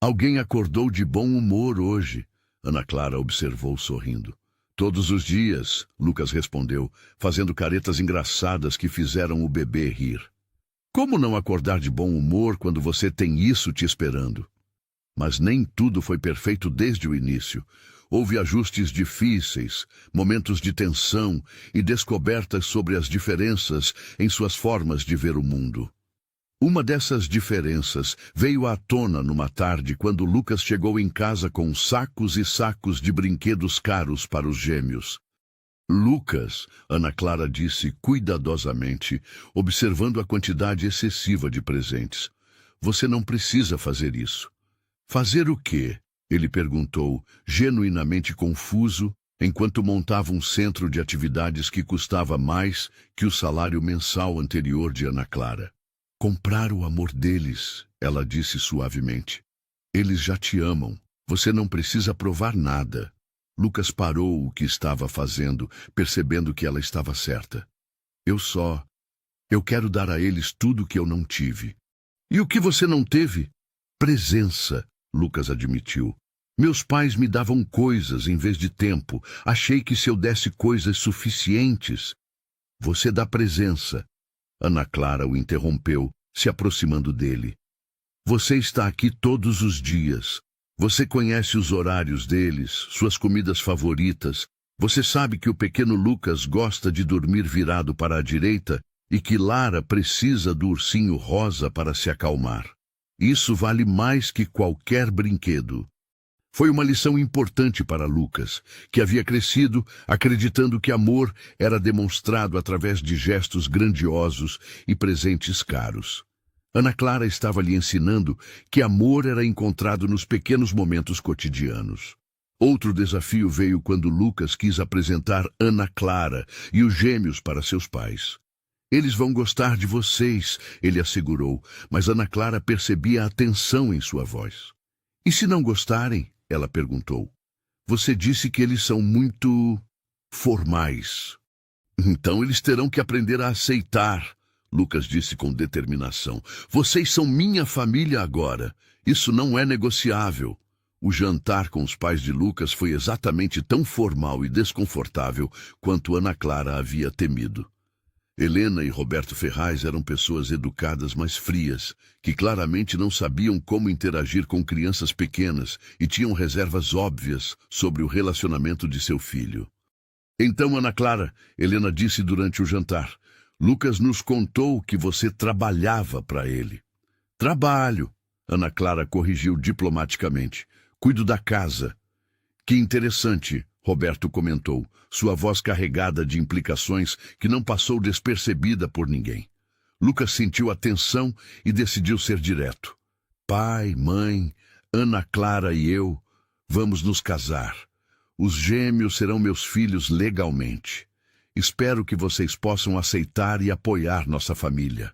Alguém acordou de bom humor hoje, Ana Clara observou sorrindo. Todos os dias, Lucas respondeu, fazendo caretas engraçadas que fizeram o bebê rir. Como não acordar de bom humor quando você tem isso te esperando? Mas nem tudo foi perfeito desde o início. Houve ajustes difíceis, momentos de tensão e descobertas sobre as diferenças em suas formas de ver o mundo. Uma dessas diferenças veio à tona numa tarde quando Lucas chegou em casa com sacos e sacos de brinquedos caros para os gêmeos. Lucas, Ana Clara disse cuidadosamente, observando a quantidade excessiva de presentes. Você não precisa fazer isso. Fazer o quê? Ele perguntou, genuinamente confuso, enquanto montava um centro de atividades que custava mais que o salário mensal anterior de Ana Clara. Comprar o amor deles, ela disse suavemente. Eles já te amam. Você não precisa provar nada. Lucas parou o que estava fazendo, percebendo que ela estava certa. Eu quero dar a eles tudo que eu não tive. E o que você não teve? Presença, Lucas admitiu. Meus pais me davam coisas em vez de tempo. Achei que se eu desse coisas suficientes... Você dá presença. Ana Clara o interrompeu, se aproximando dele. Você está aqui todos os dias. Você conhece os horários deles, suas comidas favoritas. Você sabe que o pequeno Lucas gosta de dormir virado para a direita e que Lara precisa do ursinho rosa para se acalmar. Isso vale mais que qualquer brinquedo. Foi uma lição importante para Lucas, que havia crescido acreditando que amor era demonstrado através de gestos grandiosos e presentes caros. Ana Clara estava lhe ensinando que amor era encontrado nos pequenos momentos cotidianos. Outro desafio veio quando Lucas quis apresentar Ana Clara e os gêmeos para seus pais. Eles vão gostar de vocês, ele assegurou, mas Ana Clara percebia a tensão em sua voz. E se não gostarem? Ela perguntou. Você disse que eles são muito... formais. Então eles terão que aprender a aceitar, Lucas disse com determinação. Vocês são minha família agora. Isso não é negociável. O jantar com os pais de Lucas foi exatamente tão formal e desconfortável quanto Ana Clara havia temido. Helena e Roberto Ferraz eram pessoas educadas, mas frias, que claramente não sabiam como interagir com crianças pequenas e tinham reservas óbvias sobre o relacionamento de seu filho. Então, Ana Clara, Helena disse durante o jantar, Lucas nos contou que você trabalhava para ele. Trabalho, Ana Clara corrigiu diplomaticamente. Cuido da casa. Que interessante, Roberto comentou, sua voz carregada de implicações que não passou despercebida por ninguém. Lucas sentiu a tensão e decidiu ser direto. Pai, mãe, Ana Clara e eu vamos nos casar. Os gêmeos serão meus filhos legalmente. Espero que vocês possam aceitar e apoiar nossa família.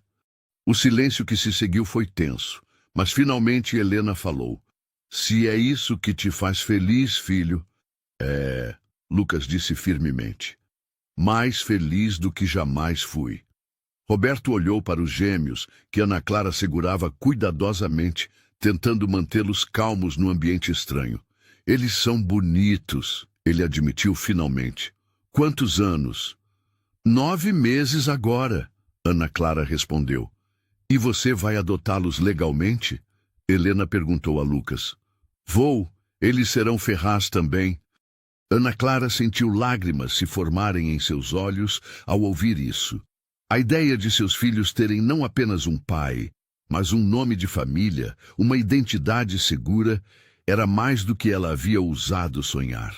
O silêncio que se seguiu foi tenso, mas finalmente Helena falou. Se é isso que te faz feliz, filho... Lucas disse firmemente. Mais feliz do que jamais fui. Roberto olhou para os gêmeos, que Ana Clara segurava cuidadosamente, tentando mantê-los calmos no ambiente estranho. Eles são bonitos, ele admitiu finalmente. Quantos anos? 9 meses agora, Ana Clara respondeu. E você vai adotá-los legalmente? Helena perguntou a Lucas. Vou, eles serão Ferraz também. Ana Clara sentiu lágrimas se formarem em seus olhos ao ouvir isso. A ideia de seus filhos terem não apenas um pai, mas um nome de família, uma identidade segura, era mais do que ela havia ousado sonhar.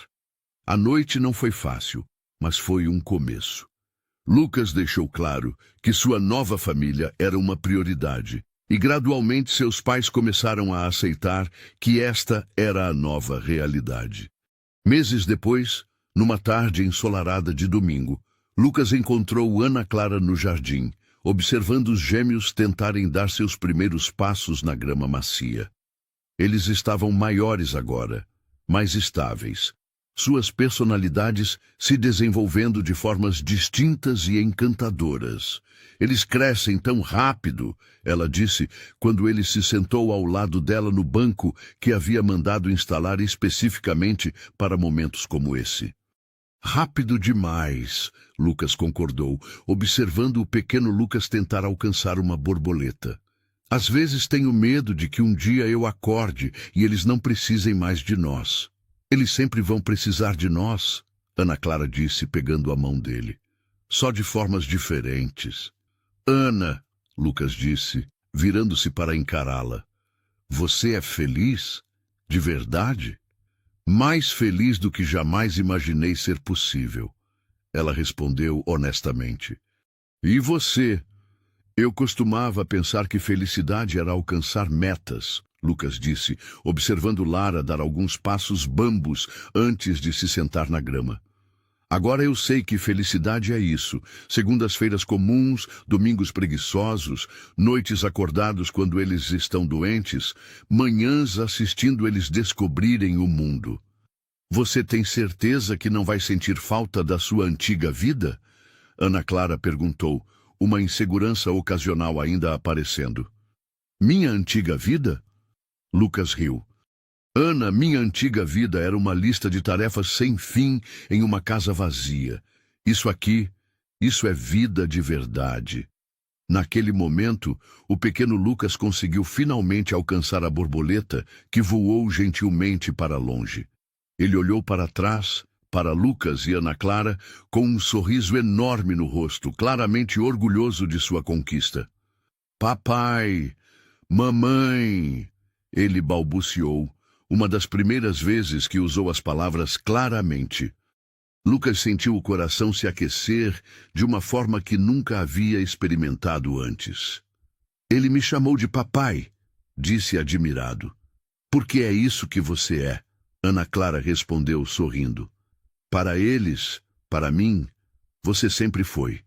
A noite não foi fácil, mas foi um começo. Lucas deixou claro que sua nova família era uma prioridade, e gradualmente seus pais começaram a aceitar que esta era a nova realidade. Meses depois, numa tarde ensolarada de domingo, Lucas encontrou Ana Clara no jardim, observando os gêmeos tentarem dar seus primeiros passos na grama macia. Eles estavam maiores agora, mais estáveis, suas personalidades se desenvolvendo de formas distintas e encantadoras. Eles crescem tão rápido, ela disse, quando ele se sentou ao lado dela no banco que havia mandado instalar especificamente para momentos como esse. Rápido demais, Lucas concordou, observando o pequeno Lucas tentar alcançar uma borboleta. Às vezes tenho medo de que um dia eu acorde e eles não precisem mais de nós. Eles sempre vão precisar de nós, Ana Clara disse, pegando a mão dele. Só de formas diferentes. Ana, Lucas disse, virando-se para encará-la. Você é feliz? De verdade? Mais feliz do que jamais imaginei ser possível. Ela respondeu honestamente. E você? Eu costumava pensar que felicidade era alcançar metas, Lucas disse, observando Lara dar alguns passos bambos antes de se sentar na grama. Agora eu sei que felicidade é isso. Segundas-feiras comuns, domingos preguiçosos, noites acordados quando eles estão doentes, manhãs assistindo eles descobrirem o mundo. Você tem certeza que não vai sentir falta da sua antiga vida? Ana Clara perguntou, uma insegurança ocasional ainda aparecendo. Minha antiga vida? Lucas riu. Ana, minha antiga vida era uma lista de tarefas sem fim em uma casa vazia. Isso aqui, isso é vida de verdade. Naquele momento, o pequeno Lucas conseguiu finalmente alcançar a borboleta que voou gentilmente para longe. Ele olhou para trás, para Lucas e Ana Clara, com um sorriso enorme no rosto, claramente orgulhoso de sua conquista. Papai, mamãe, ele balbuciou, uma das primeiras vezes que usou as palavras claramente. Lucas sentiu o coração se aquecer de uma forma que nunca havia experimentado antes. Ele me chamou de papai, disse admirado. Porque é isso que você é, Ana Clara respondeu sorrindo. Para eles, para mim, você sempre foi.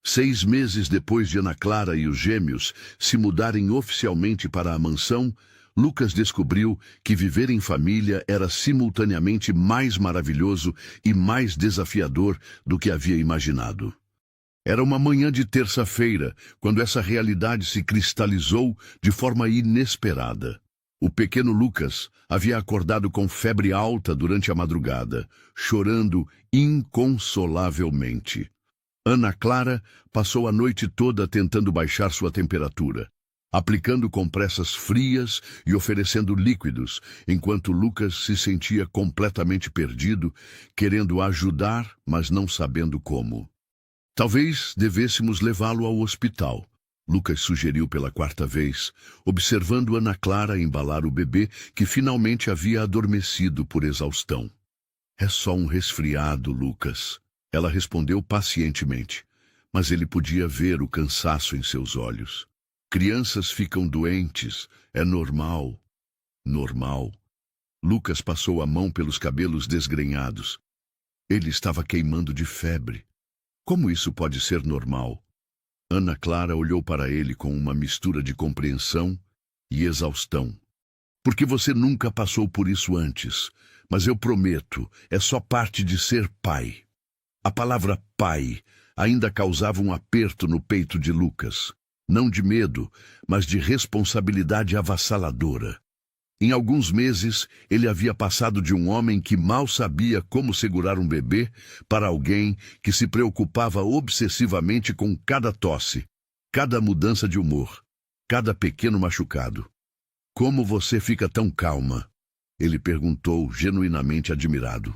6 meses depois de Ana Clara e os gêmeos se mudarem oficialmente para a mansão, Lucas descobriu que viver em família era simultaneamente mais maravilhoso e mais desafiador do que havia imaginado. Era uma manhã de terça-feira, quando essa realidade se cristalizou de forma inesperada. O pequeno Lucas havia acordado com febre alta durante a madrugada, chorando inconsolavelmente. Ana Clara passou a noite toda tentando baixar sua temperatura, aplicando compressas frias e oferecendo líquidos, enquanto Lucas se sentia completamente perdido, querendo ajudar, mas não sabendo como. Talvez devêssemos levá-lo ao hospital, Lucas sugeriu pela 4ª vez, observando Ana Clara embalar o bebê que finalmente havia adormecido por exaustão. É só um resfriado, Lucas, ela respondeu pacientemente, mas ele podia ver o cansaço em seus olhos. Crianças ficam doentes, é normal. Normal. Lucas passou a mão pelos cabelos desgrenhados. Ele estava queimando de febre. Como isso pode ser normal? Ana Clara olhou para ele com uma mistura de compreensão e exaustão. Porque você nunca passou por isso antes, mas eu prometo, é só parte de ser pai. A palavra pai ainda causava um aperto no peito de Lucas. Não de medo, mas de responsabilidade avassaladora. Em alguns meses, ele havia passado de um homem que mal sabia como segurar um bebê para alguém que se preocupava obsessivamente com cada tosse, cada mudança de humor, cada pequeno machucado. Como você fica tão calma? Ele perguntou, genuinamente admirado.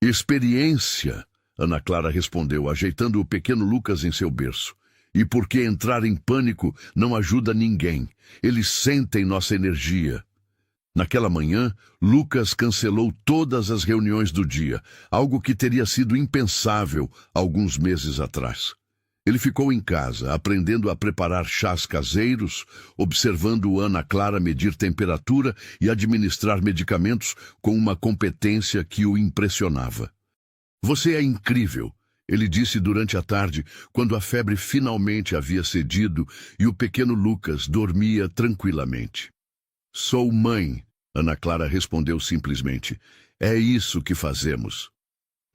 Experiência, Ana Clara respondeu, ajeitando o pequeno Lucas em seu berço. E porque entrar em pânico não ajuda ninguém. Eles sentem nossa energia. Naquela manhã, Lucas cancelou todas as reuniões do dia, algo que teria sido impensável alguns meses atrás. Ele ficou em casa, aprendendo a preparar chás caseiros, observando Ana Clara medir temperatura e administrar medicamentos com uma competência que o impressionava. Você é incrível, ele disse durante a tarde, quando a febre finalmente havia cedido e o pequeno Lucas dormia tranquilamente. Sou mãe, Ana Clara respondeu simplesmente. É isso que fazemos.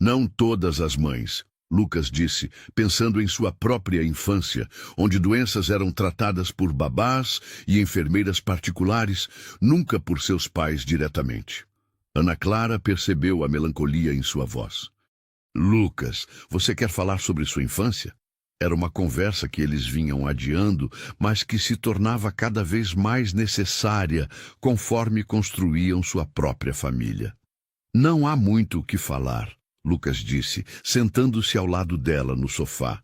Não todas as mães, Lucas disse, pensando em sua própria infância, onde doenças eram tratadas por babás e enfermeiras particulares, nunca por seus pais diretamente. Ana Clara percebeu a melancolia em sua voz. Lucas, você quer falar sobre sua infância? Era uma conversa que eles vinham adiando, mas que se tornava cada vez mais necessária conforme construíam sua própria família. Não há muito o que falar, Lucas disse, sentando-se ao lado dela no sofá.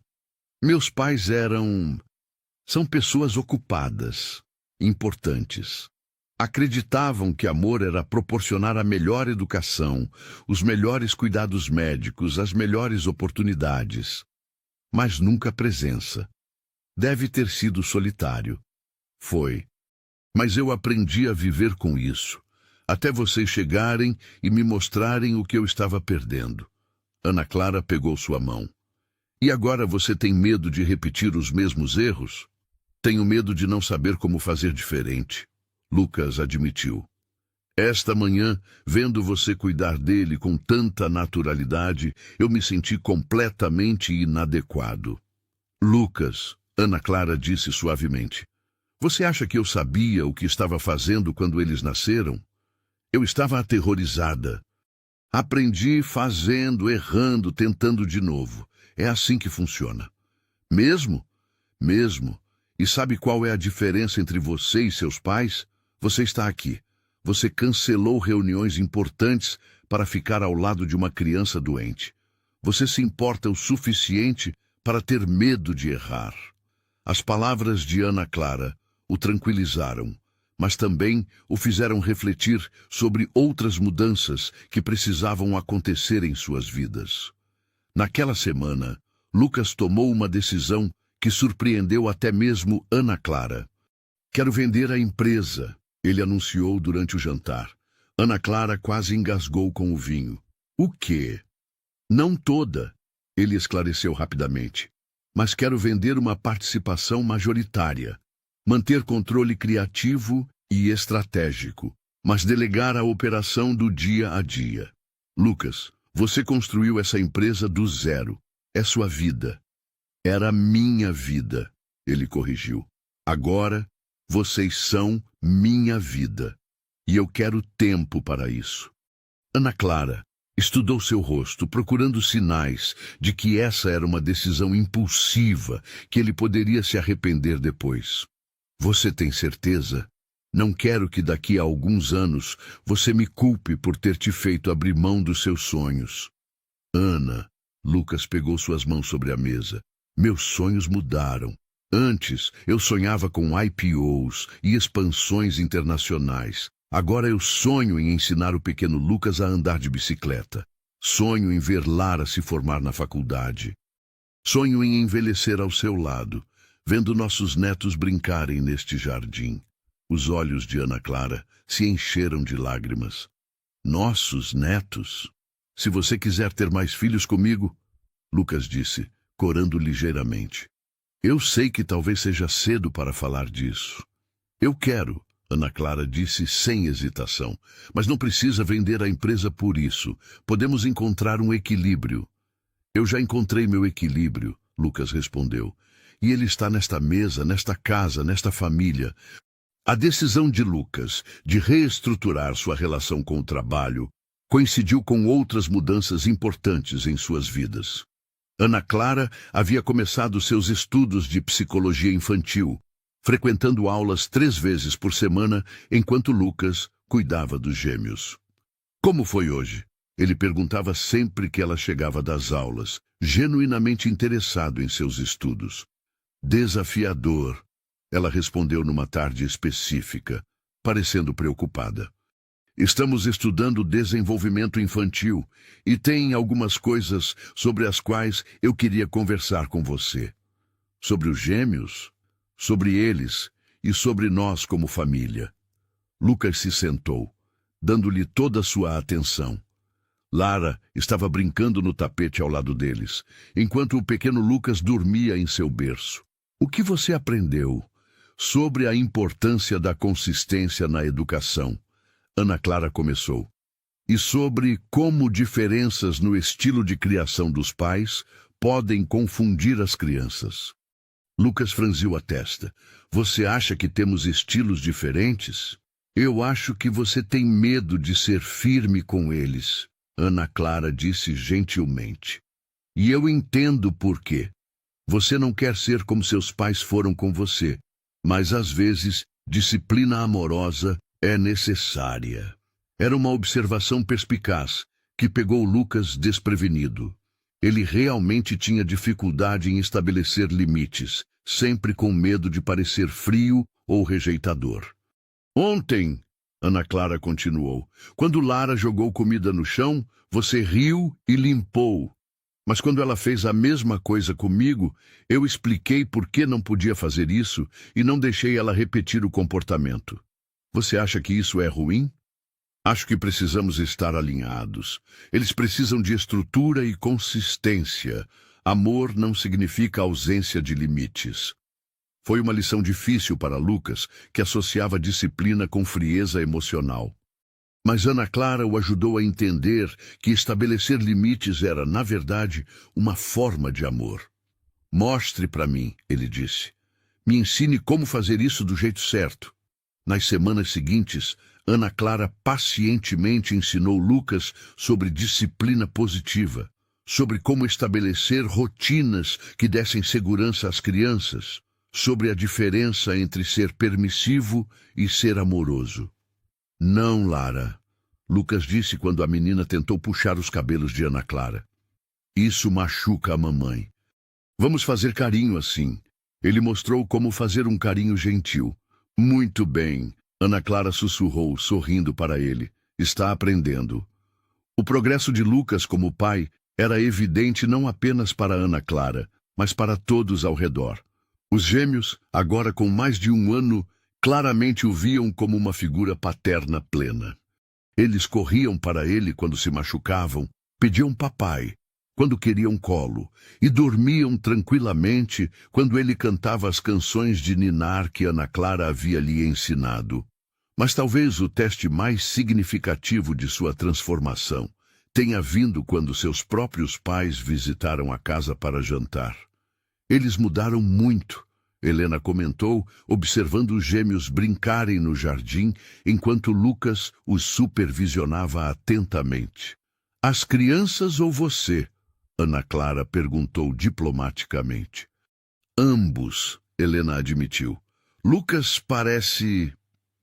Meus pais são pessoas ocupadas, importantes. Acreditavam que amor era proporcionar a melhor educação, os melhores cuidados médicos, as melhores oportunidades. Mas nunca presença. Deve ter sido solitário. Foi. Mas eu aprendi a viver com isso, até vocês chegarem e me mostrarem o que eu estava perdendo. Ana Clara pegou sua mão. E agora você tem medo de repetir os mesmos erros? Tenho medo de não saber como fazer diferente, Lucas admitiu. Esta manhã, vendo você cuidar dele com tanta naturalidade, eu me senti completamente inadequado. Lucas, Ana Clara disse suavemente, você acha que eu sabia o que estava fazendo quando eles nasceram? Eu estava aterrorizada. Aprendi fazendo, errando, tentando de novo. É assim que funciona. Mesmo? Mesmo. E sabe qual é a diferença entre você e seus pais? Você está aqui. Você cancelou reuniões importantes para ficar ao lado de uma criança doente. Você se importa o suficiente para ter medo de errar. As palavras de Ana Clara o tranquilizaram, mas também o fizeram refletir sobre outras mudanças que precisavam acontecer em suas vidas. Naquela semana, Lucas tomou uma decisão que surpreendeu até mesmo Ana Clara. Quero vender a empresa, ele anunciou durante o jantar. Ana Clara quase engasgou com o vinho. O quê? Não toda, ele esclareceu rapidamente. Mas quero vender uma participação majoritária. Manter controle criativo e estratégico, mas delegar a operação do dia a dia. Lucas, você construiu essa empresa do zero. É sua vida. Era minha vida, ele corrigiu. Agora, vocês são minha vida. E eu quero tempo para isso. Ana Clara estudou seu rosto, procurando sinais de que essa era uma decisão impulsiva, que ele poderia se arrepender depois. Você tem certeza? Não quero que daqui a alguns anos você me culpe por ter te feito abrir mão dos seus sonhos. Ana, Lucas pegou suas mãos sobre a mesa. Meus sonhos mudaram. Antes, eu sonhava com IPOs e expansões internacionais. Agora eu sonho em ensinar o pequeno Lucas a andar de bicicleta. Sonho em ver Lara se formar na faculdade. Sonho em envelhecer ao seu lado, vendo nossos netos brincarem neste jardim. Os olhos de Ana Clara se encheram de lágrimas. Nossos netos? Se você quiser ter mais filhos comigo, Lucas disse, corando ligeiramente. Eu sei que talvez seja cedo para falar disso. Eu quero, Ana Clara disse sem hesitação, mas não precisa vender a empresa por isso. Podemos encontrar um equilíbrio. Eu já encontrei meu equilíbrio, Lucas respondeu. E ele está nesta mesa, nesta casa, nesta família. A decisão de Lucas de reestruturar sua relação com o trabalho coincidiu com outras mudanças importantes em suas vidas. Ana Clara havia começado seus estudos de psicologia infantil, frequentando aulas 3 vezes por semana, enquanto Lucas cuidava dos gêmeos. Como foi hoje? Ele perguntava sempre que ela chegava das aulas, genuinamente interessado em seus estudos. Desafiador, ela respondeu numa tarde específica, parecendo preocupada. Estamos estudando desenvolvimento infantil e tem algumas coisas sobre as quais eu queria conversar com você. Sobre os gêmeos, sobre eles e sobre nós como família. Lucas se sentou, dando-lhe toda a sua atenção. Lara estava brincando no tapete ao lado deles, enquanto o pequeno Lucas dormia em seu berço. O que você aprendeu sobre a importância da consistência na educação? Ana Clara começou. E sobre como diferenças no estilo de criação dos pais podem confundir as crianças. Lucas franziu a testa. Você acha que temos estilos diferentes? Eu acho que você tem medo de ser firme com eles, Ana Clara disse gentilmente. E eu entendo por quê. Você não quer ser como seus pais foram com você, mas às vezes disciplina amorosa é necessária. Era uma observação perspicaz que pegou Lucas desprevenido. Ele realmente tinha dificuldade em estabelecer limites, sempre com medo de parecer frio ou rejeitador. Ontem, Ana Clara continuou, quando Lara jogou comida no chão, você riu e limpou. Mas quando ela fez a mesma coisa comigo, eu expliquei por que não podia fazer isso e não deixei ela repetir o comportamento. Você acha que isso é ruim? Acho que precisamos estar alinhados. Eles precisam de estrutura e consistência. Amor não significa ausência de limites. Foi uma lição difícil para Lucas, que associava disciplina com frieza emocional. Mas Ana Clara o ajudou a entender que estabelecer limites era, na verdade, uma forma de amor. Mostre para mim, ele disse. Me ensine como fazer isso do jeito certo. Nas semanas seguintes, Ana Clara pacientemente ensinou Lucas sobre disciplina positiva, sobre como estabelecer rotinas que dessem segurança às crianças, sobre a diferença entre ser permissivo e ser amoroso. Não, Lara, Lucas disse quando a menina tentou puxar os cabelos de Ana Clara. Isso machuca a mamãe. Vamos fazer carinho assim. Ele mostrou como fazer um carinho gentil. Muito bem, Ana Clara sussurrou, sorrindo para ele. Está aprendendo. O progresso de Lucas como pai era evidente não apenas para Ana Clara, mas para todos ao redor. Os gêmeos, agora com mais de 1 ano, claramente o viam como uma figura paterna plena. Eles corriam para ele quando se machucavam, pediam papai, quando queriam colo, e dormiam tranquilamente quando ele cantava as canções de ninar que Ana Clara havia lhe ensinado. Mas talvez o teste mais significativo de sua transformação tenha vindo quando seus próprios pais visitaram a casa para jantar. Eles mudaram muito, Helena comentou, observando os gêmeos brincarem no jardim enquanto Lucas os supervisionava atentamente. As crianças ou você? Ana Clara perguntou diplomaticamente. Ambos, Helena admitiu. Lucas parece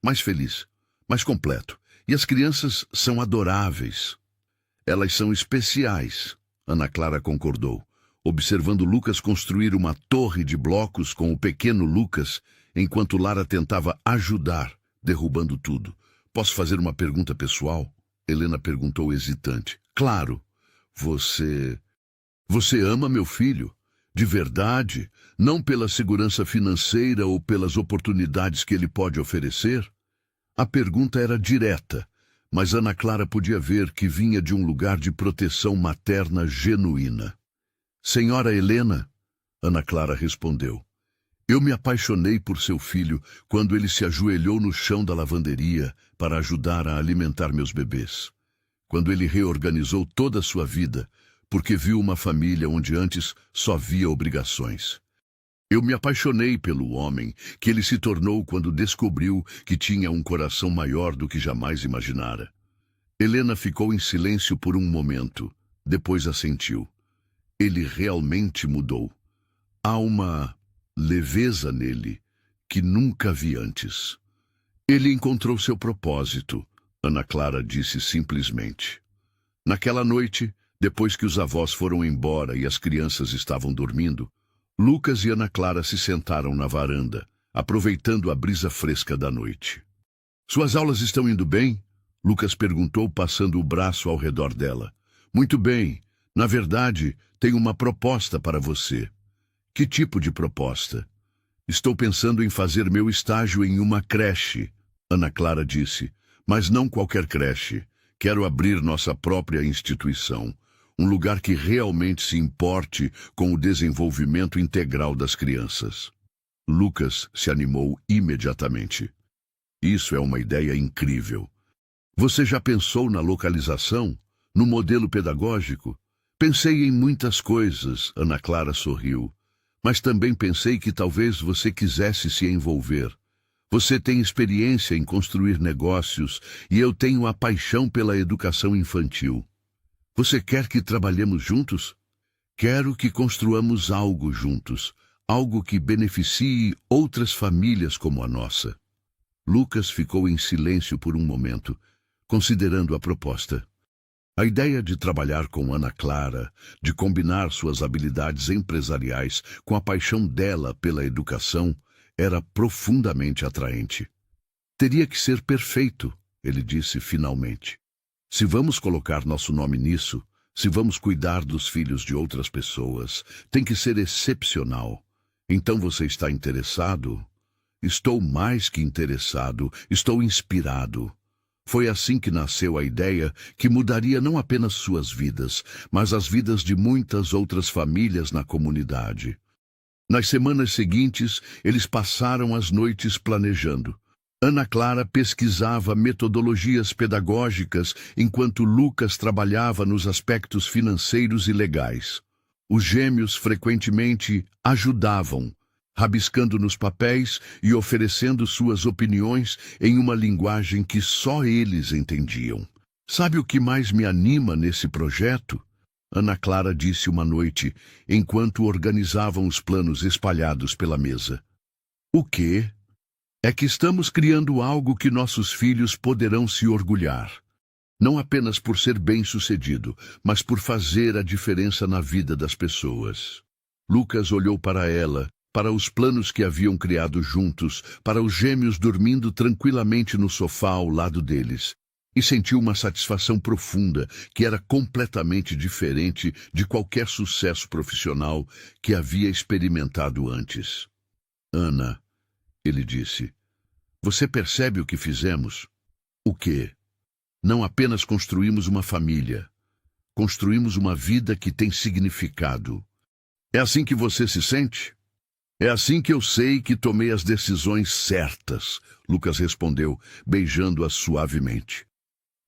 mais feliz, mais completo, e as crianças são adoráveis. Elas são especiais, Ana Clara concordou, observando Lucas construir uma torre de blocos com o pequeno Lucas, enquanto Lara tentava ajudar, derrubando tudo. Posso fazer uma pergunta pessoal? Helena perguntou hesitante. Claro. Você ama meu filho? De verdade? Não pela segurança financeira ou pelas oportunidades que ele pode oferecer? A pergunta era direta, mas Ana Clara podia ver que vinha de um lugar de proteção materna genuína. Senhora Helena, Ana Clara respondeu, eu me apaixonei por seu filho quando ele se ajoelhou no chão da lavanderia para ajudar a alimentar meus bebês. Quando ele reorganizou toda a sua vida, porque viu uma família onde antes só via obrigações. Eu me apaixonei pelo homem que ele se tornou quando descobriu que tinha um coração maior do que jamais imaginara. Helena ficou em silêncio por um momento, depois assentiu. Ele realmente mudou. Há uma leveza nele que nunca vi antes. Ele encontrou seu propósito, Ana Clara disse simplesmente. Naquela noite, depois que os avós foram embora e as crianças estavam dormindo, Lucas e Ana Clara se sentaram na varanda, aproveitando a brisa fresca da noite. Suas aulas estão indo bem? Lucas perguntou, passando o braço ao redor dela. Muito bem. Na verdade, tenho uma proposta para você. Que tipo de proposta? Estou pensando em fazer meu estágio em uma creche, Ana Clara disse. Mas não qualquer creche. Quero abrir nossa própria instituição. Um lugar que realmente se importe com o desenvolvimento integral das crianças. Lucas se animou imediatamente. Isso é uma ideia incrível. Você já pensou na localização? No modelo pedagógico? Pensei em muitas coisas, Ana Clara sorriu. Mas também pensei que talvez você quisesse se envolver. Você tem experiência em construir negócios e eu tenho a paixão pela educação infantil. Você quer que trabalhemos juntos? Quero que construamos algo juntos, algo que beneficie outras famílias como a nossa. Lucas ficou em silêncio por um momento, considerando a proposta. A ideia de trabalhar com Ana Clara, de combinar suas habilidades empresariais com a paixão dela pela educação, era profundamente atraente. Teria que ser perfeito, ele disse finalmente. Se vamos colocar nosso nome nisso, se vamos cuidar dos filhos de outras pessoas, tem que ser excepcional. Então você está interessado? Estou mais que interessado, estou inspirado. Foi assim que nasceu a ideia que mudaria não apenas suas vidas, mas as vidas de muitas outras famílias na comunidade. Nas semanas seguintes, eles passaram as noites planejando. Ana Clara pesquisava metodologias pedagógicas enquanto Lucas trabalhava nos aspectos financeiros e legais. Os gêmeos frequentemente ajudavam, rabiscando nos papéis e oferecendo suas opiniões em uma linguagem que só eles entendiam. Sabe o que mais me anima nesse projeto? Ana Clara disse uma noite, enquanto organizavam os planos espalhados pela mesa. O quê? É que estamos criando algo que nossos filhos poderão se orgulhar. Não apenas por ser bem-sucedido, mas por fazer a diferença na vida das pessoas. Lucas olhou para ela, para os planos que haviam criado juntos, para os gêmeos dormindo tranquilamente no sofá ao lado deles, e sentiu uma satisfação profunda que era completamente diferente de qualquer sucesso profissional que havia experimentado antes. Ana, ele disse, você percebe o que fizemos? O quê? Não apenas construímos uma família, construímos uma vida que tem significado. É assim que você se sente? É assim que eu sei que tomei as decisões certas, Lucas respondeu, beijando-a suavemente.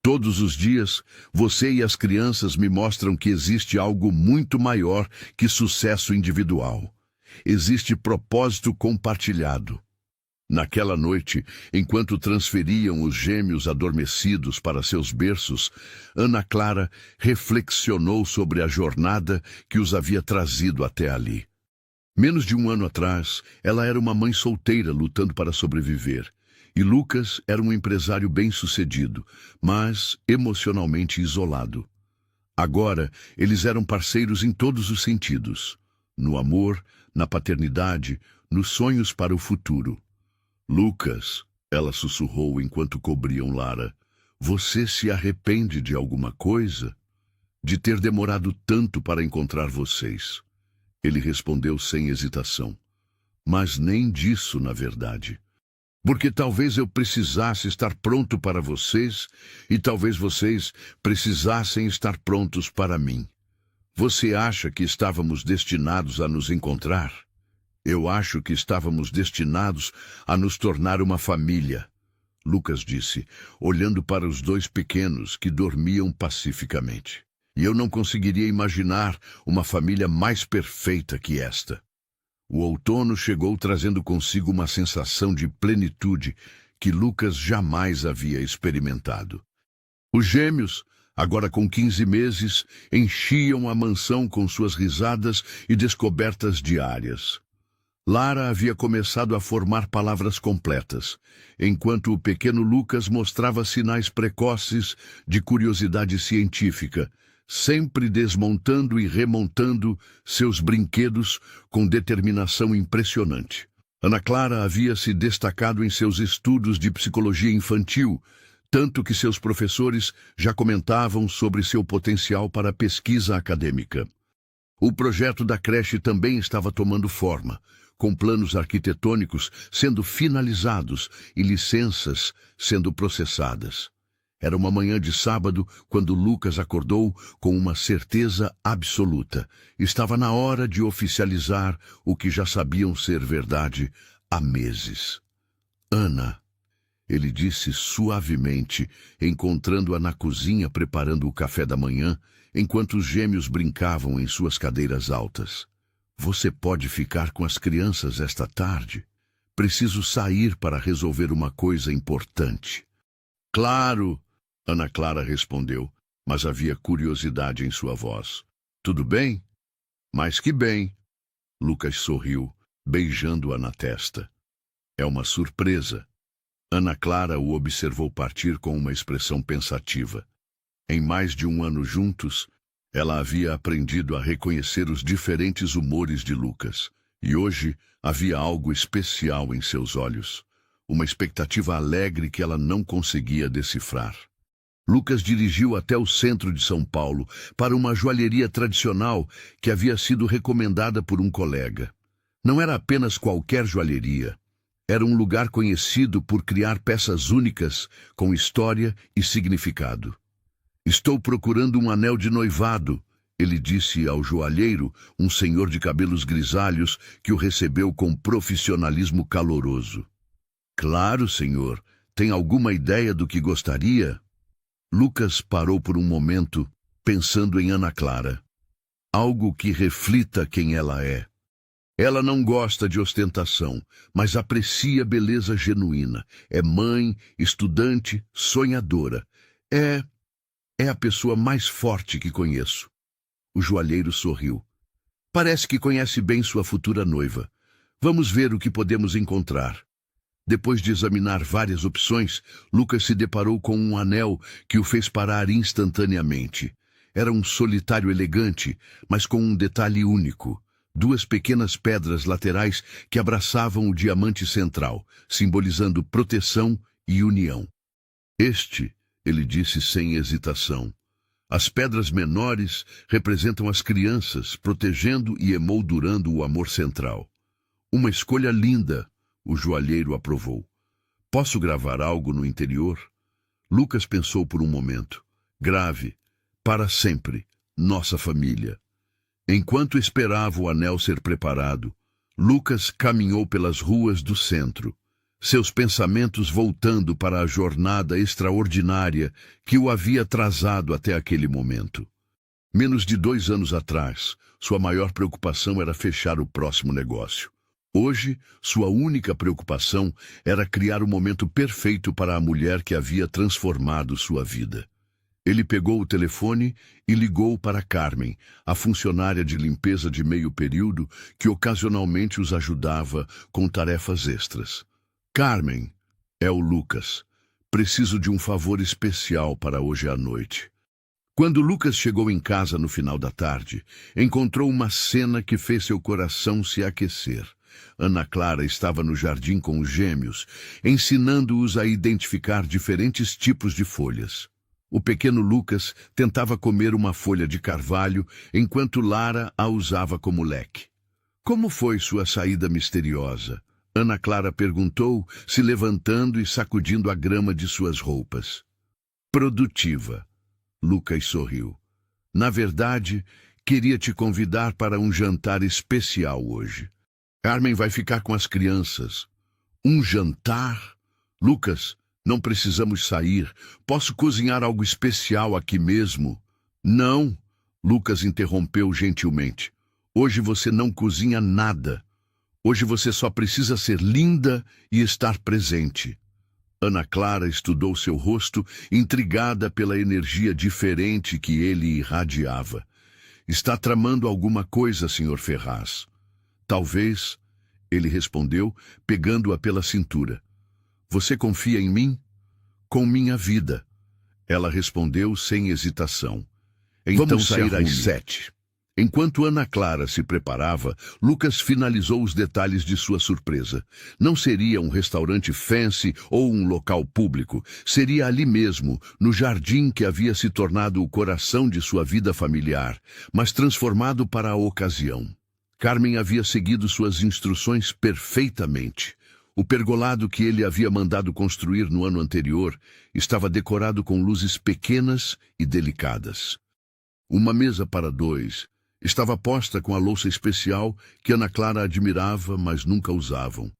Todos os dias, você e as crianças me mostram que existe algo muito maior que sucesso individual. Existe propósito compartilhado. Naquela noite, enquanto transferiam os gêmeos adormecidos para seus berços, Ana Clara reflexionou sobre a jornada que os havia trazido até ali. Menos de um ano atrás, ela era uma mãe solteira lutando para sobreviver, e Lucas era um empresário bem-sucedido, mas emocionalmente isolado. Agora, eles eram parceiros em todos os sentidos, no amor, na paternidade, nos sonhos para o futuro. Lucas, ela sussurrou enquanto cobriam Lara, você se arrepende de alguma coisa? De ter demorado tanto para encontrar vocês? Ele respondeu sem hesitação. Mas nem disso, na verdade. Porque talvez eu precisasse estar pronto para vocês e talvez vocês precisassem estar prontos para mim. Você acha que estávamos destinados a nos encontrar? Eu acho que estávamos destinados a nos tornar uma família, Lucas disse, olhando para os dois pequenos que dormiam pacificamente. E eu não conseguiria imaginar uma família mais perfeita que esta. O outono chegou trazendo consigo uma sensação de plenitude que Lucas jamais havia experimentado. Os gêmeos, agora com 15 meses, enchiam a mansão com suas risadas e descobertas diárias. Lara havia começado a formar palavras completas, enquanto o pequeno Lucas mostrava sinais precoces de curiosidade científica, sempre desmontando e remontando seus brinquedos com determinação impressionante. Ana Clara havia se destacado em seus estudos de psicologia infantil, tanto que seus professores já comentavam sobre seu potencial para a pesquisa acadêmica. O projeto da creche também estava tomando forma, com planos arquitetônicos sendo finalizados e licenças sendo processadas. Era uma manhã de sábado quando Lucas acordou com uma certeza absoluta. Estava na hora de oficializar o que já sabiam ser verdade há meses. Ana, ele disse suavemente, encontrando-a na cozinha preparando o café da manhã, enquanto os gêmeos brincavam em suas cadeiras altas. Você pode ficar com as crianças esta tarde? Preciso sair para resolver uma coisa importante. Claro! Ana Clara respondeu, mas havia curiosidade em sua voz. Tudo bem? Mais que bem. Lucas sorriu, beijando-a na testa. É uma surpresa. Ana Clara o observou partir com uma expressão pensativa. Em mais de um ano juntos, ela havia aprendido a reconhecer os diferentes humores de Lucas, e hoje havia algo especial em seus olhos, uma expectativa alegre que ela não conseguia decifrar. Lucas dirigiu até o centro de São Paulo, para uma joalheria tradicional que havia sido recomendada por um colega. Não era apenas qualquer joalheria. Era um lugar conhecido por criar peças únicas, com história e significado. Estou procurando um anel de noivado, ele disse ao joalheiro, um senhor de cabelos grisalhos que o recebeu com profissionalismo caloroso. Claro, senhor. Tem alguma ideia do que gostaria? Lucas parou por um momento, pensando em Ana Clara. Algo que reflita quem ela é. Ela não gosta de ostentação, mas aprecia beleza genuína. É mãe, estudante, sonhadora. É a pessoa mais forte que conheço. O joalheiro sorriu. Parece que conhece bem sua futura noiva. Vamos ver o que podemos encontrar. Depois de examinar várias opções, Lucas se deparou com um anel que o fez parar instantaneamente. Era um solitário elegante, mas com um detalhe único. Duas pequenas pedras laterais que abraçavam o diamante central, simbolizando proteção e união. Ele disse sem hesitação. As pedras menores representam as crianças, protegendo e emoldurando o amor central. Uma escolha linda, o joalheiro aprovou. Posso gravar algo no interior? Lucas pensou por um momento. Grave, para sempre, nossa família. Enquanto esperava o anel ser preparado, Lucas caminhou pelas ruas do centro, seus pensamentos voltando para a jornada extraordinária que o havia trazado até aquele momento. Menos de 2 anos atrás, sua maior preocupação era fechar o próximo negócio. Hoje, sua única preocupação era criar o momento perfeito para a mulher que havia transformado sua vida. Ele pegou o telefone e ligou para Carmen, a funcionária de limpeza de meio período que ocasionalmente os ajudava com tarefas extras. Carmen, é o Lucas. Preciso de um favor especial para hoje à noite. Quando Lucas chegou em casa no final da tarde, encontrou uma cena que fez seu coração se aquecer. Ana Clara estava no jardim com os gêmeos, ensinando-os a identificar diferentes tipos de folhas. O pequeno Lucas tentava comer uma folha de carvalho, enquanto Lara a usava como leque. Como foi sua saída misteriosa? Ana Clara perguntou, se levantando e sacudindo a grama de suas roupas. Produtiva. Lucas sorriu. Na verdade, queria te convidar para um jantar especial hoje. Carmen vai ficar com as crianças. Um jantar? Lucas, não precisamos sair. Posso cozinhar algo especial aqui mesmo? Não, Lucas interrompeu gentilmente. Hoje você não cozinha nada. Hoje você só precisa ser linda e estar presente. Ana Clara estudou seu rosto, intrigada pela energia diferente que ele irradiava. Está tramando alguma coisa, Sr. Ferraz? Talvez, ele respondeu, pegando-a pela cintura. Você confia em mim? Com minha vida. Ela respondeu sem hesitação. Então vamos sair às 7. Enquanto Ana Clara se preparava, Lucas finalizou os detalhes de sua surpresa. Não seria um restaurante fancy ou um local público. Seria ali mesmo, no jardim que havia se tornado o coração de sua vida familiar, mas transformado para a ocasião. Carmen havia seguido suas instruções perfeitamente. O pergolado que ele havia mandado construir no ano anterior estava decorado com luzes pequenas e delicadas. Uma mesa para 2 estava posta com a louça especial que Ana Clara admirava, mas nunca usavam.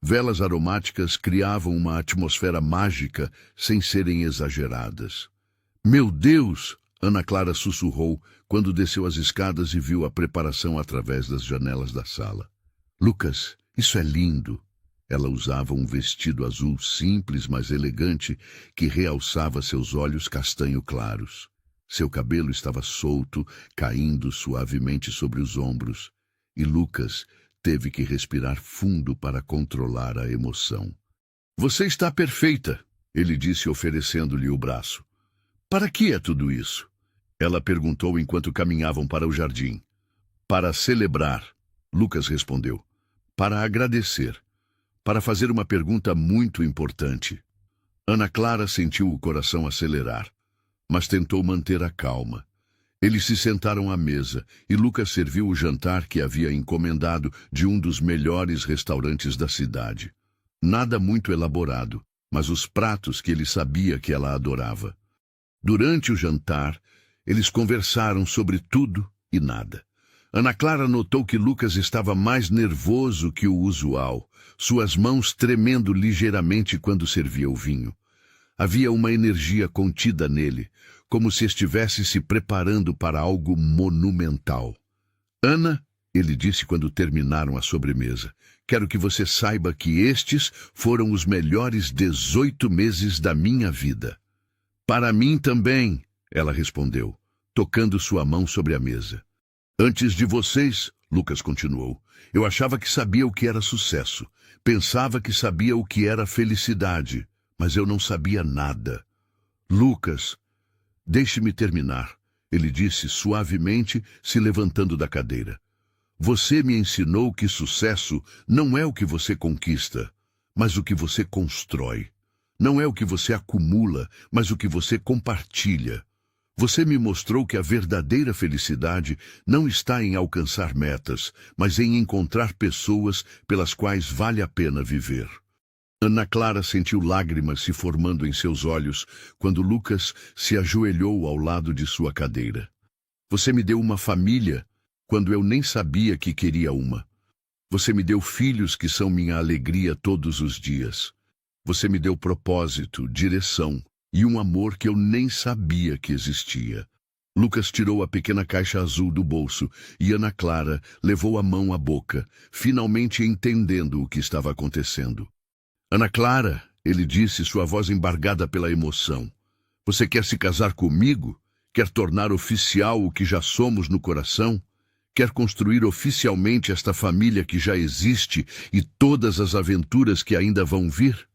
Velas aromáticas criavam uma atmosfera mágica sem serem exageradas. Meu Deus! Ana Clara sussurrou quando desceu as escadas e viu a preparação através das janelas da sala. Lucas, isso é lindo! Ela usava um vestido azul simples, mas elegante, que realçava seus olhos castanho claros. Seu cabelo estava solto, caindo suavemente sobre os ombros, e Lucas teve que respirar fundo para controlar a emoção. Você está perfeita, ele disse oferecendo-lhe o braço. Para que é tudo isso? Ela perguntou enquanto caminhavam para o jardim. Para celebrar, Lucas respondeu. Para agradecer. Para fazer uma pergunta muito importante. Ana Clara sentiu o coração acelerar, mas tentou manter a calma. Eles se sentaram à mesa e Lucas serviu o jantar que havia encomendado de um dos melhores restaurantes da cidade. Nada muito elaborado, mas os pratos que ele sabia que ela adorava. Durante o jantar, eles conversaram sobre tudo e nada. Ana Clara notou que Lucas estava mais nervoso que o usual, suas mãos tremendo ligeiramente quando servia o vinho. Havia uma energia contida nele, como se estivesse se preparando para algo monumental. Ana, ele disse quando terminaram a sobremesa. Quero que você saiba que estes foram os melhores 18 meses da minha vida. Para mim também, ela respondeu, tocando sua mão sobre a mesa. Antes de vocês, Lucas continuou, eu achava que sabia o que era sucesso. Pensava que sabia o que era felicidade, mas eu não sabia nada. Lucas, deixe-me terminar, ele disse suavemente, se levantando da cadeira. Você me ensinou que sucesso não é o que você conquista, mas o que você constrói. Não é o que você acumula, mas o que você compartilha. Você me mostrou que a verdadeira felicidade não está em alcançar metas, mas em encontrar pessoas pelas quais vale a pena viver. Ana Clara sentiu lágrimas se formando em seus olhos quando Lucas se ajoelhou ao lado de sua cadeira. Você me deu uma família quando eu nem sabia que queria uma. Você me deu filhos que são minha alegria todos os dias. Você me deu propósito, direção e um amor que eu nem sabia que existia. Lucas tirou a pequena caixa azul do bolso e Ana Clara levou a mão à boca, finalmente entendendo o que estava acontecendo. Ana Clara, ele disse, sua voz embargada pela emoção. Você quer se casar comigo? Quer tornar oficial o que já somos no coração? Quer construir oficialmente esta família que já existe e todas as aventuras que ainda vão vir?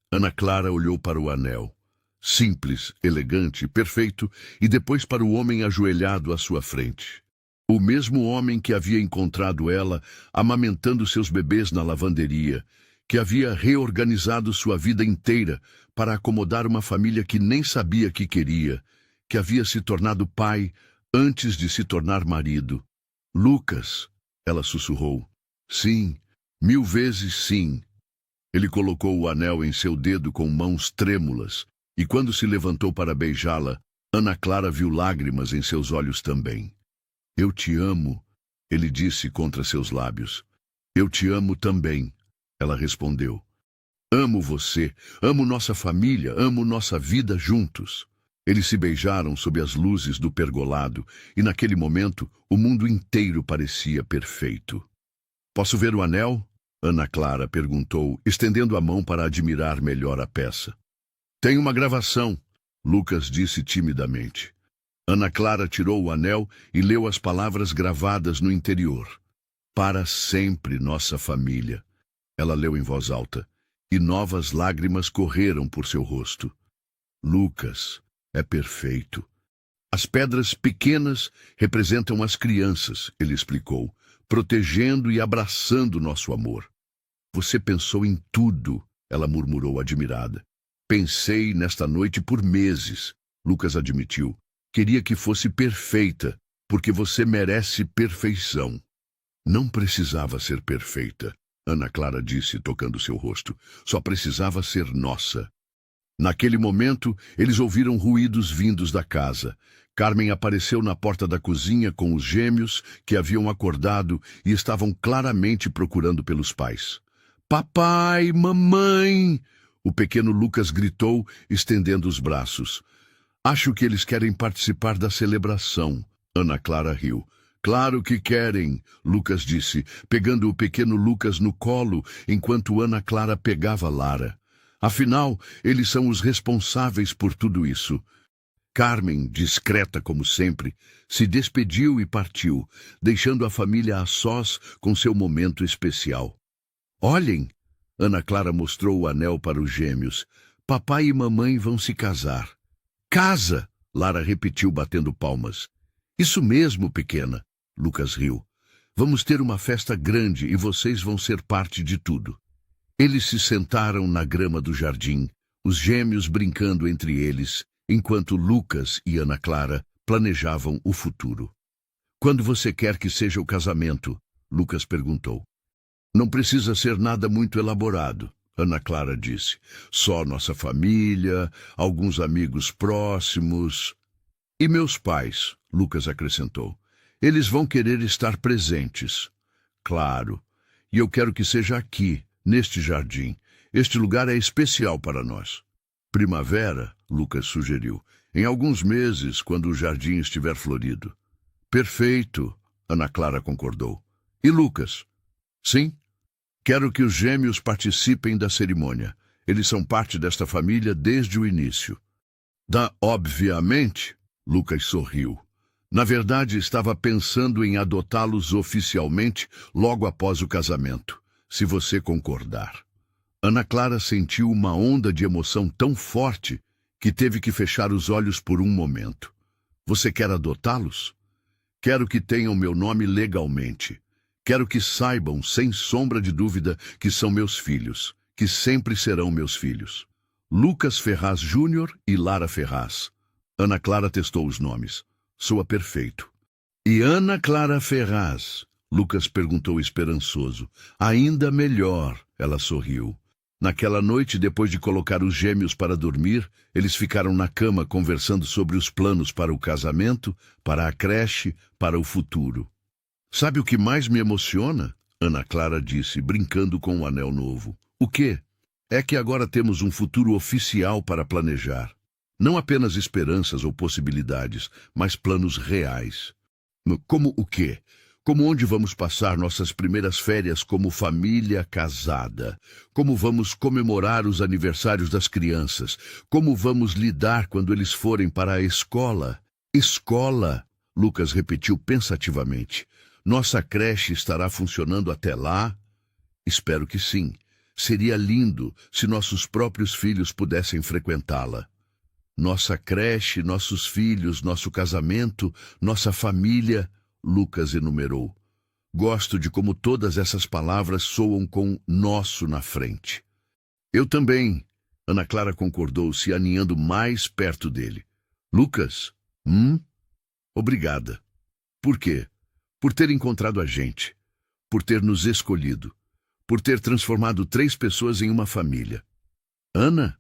Ana Clara olhou para o anel. Simples, elegante, perfeito, e depois para o homem ajoelhado à sua frente. O mesmo homem que havia encontrado ela amamentando seus bebês na lavanderia, que havia reorganizado sua vida inteira para acomodar uma família que nem sabia que queria, que havia se tornado pai antes de se tornar marido. Lucas, ela sussurrou. Sim, 1000 vezes sim. Ele colocou o anel em seu dedo com mãos trêmulas, e quando se levantou para beijá-la, Ana Clara viu lágrimas em seus olhos também. Eu te amo, ele disse contra seus lábios. Eu te amo também, ela respondeu. Amo você, amo nossa família, amo nossa vida juntos. Eles se beijaram sob as luzes do pergolado, e naquele momento o mundo inteiro parecia perfeito. Posso ver o anel? Ana Clara perguntou, estendendo a mão para admirar melhor a peça. Tem uma gravação, Lucas disse timidamente. Ana Clara tirou o anel e leu as palavras gravadas no interior. Para sempre, nossa família. Ela leu em voz alta, e novas lágrimas correram por seu rosto. Lucas, é perfeito. As pedras pequenas representam as crianças, ele explicou, protegendo e abraçando nosso amor. Você pensou em tudo, ela murmurou admirada. Pensei nesta noite por meses, Lucas admitiu. Queria que fosse perfeita, porque você merece perfeição. Não precisava ser perfeita, Ana Clara disse, tocando seu rosto. Só precisava ser nossa. Naquele momento, eles ouviram ruídos vindos da casa. Carmen apareceu na porta da cozinha com os gêmeos, que haviam acordado e estavam claramente procurando pelos pais. Papai, mamãe! O pequeno Lucas gritou, estendendo os braços. Acho que eles querem participar da celebração. Ana Clara riu. Claro que querem, Lucas disse, pegando o pequeno Lucas no colo, enquanto Ana Clara pegava Lara. Afinal, eles são os responsáveis por tudo isso. Carmen, discreta como sempre, se despediu e partiu, deixando a família a sós com seu momento especial. Olhem! Ana Clara mostrou o anel para os gêmeos. Papai e mamãe vão se casar. Casa! Lara repetiu batendo palmas. Isso mesmo, pequena. Lucas riu. Vamos ter uma festa grande e vocês vão ser parte de tudo. Eles se sentaram na grama do jardim, os gêmeos brincando entre eles, enquanto Lucas e Ana Clara planejavam o futuro. Quando você quer que seja o casamento? Lucas perguntou. Não precisa ser nada muito elaborado, Ana Clara disse. Só nossa família, alguns amigos próximos. E meus pais, Lucas acrescentou. Eles vão querer estar presentes. Claro. E eu quero que seja aqui, neste jardim. Este lugar é especial para nós. Primavera, Lucas sugeriu. Em alguns meses, quando o jardim estiver florido. Perfeito, Ana Clara concordou. E Lucas? Sim, quero que os gêmeos participem da cerimônia. Eles são parte desta família desde o início. Obviamente, Lucas sorriu. Na verdade, estava pensando em adotá-los oficialmente logo após o casamento, se você concordar. Ana Clara sentiu uma onda de emoção tão forte que teve que fechar os olhos por um momento. Você quer adotá-los? Quero que tenham meu nome legalmente. Quero que saibam, sem sombra de dúvida, que são meus filhos, que sempre serão meus filhos. Lucas Ferraz Júnior e Lara Ferraz. Ana Clara testou os nomes. Soa perfeito. E Ana Clara Ferraz? Lucas perguntou esperançoso. Ainda melhor, ela sorriu. Naquela noite, depois de colocar os gêmeos para dormir, eles ficaram na cama conversando sobre os planos para o casamento, para a creche, para o futuro. Sabe o que mais me emociona? Ana Clara disse, brincando com o anel novo. O quê? É que agora temos um futuro oficial para planejar. Não apenas esperanças ou possibilidades, mas planos reais. Como o quê? Como onde vamos passar nossas primeiras férias como família casada? Como vamos comemorar os aniversários das crianças? Como vamos lidar quando eles forem para a escola? Escola, Lucas repetiu pensativamente. Nossa creche estará funcionando até lá? Espero que sim. Seria lindo se nossos próprios filhos pudessem frequentá-la. Nossa creche, nossos filhos, nosso casamento, nossa família, Lucas enumerou. Gosto de como todas essas palavras soam com nosso na frente. Eu também, Ana Clara concordou, se aninhando mais perto dele. Lucas? Obrigada. Por quê? Por ter encontrado a gente, por ter nos escolhido, por ter transformado 3 pessoas em uma família. Ana?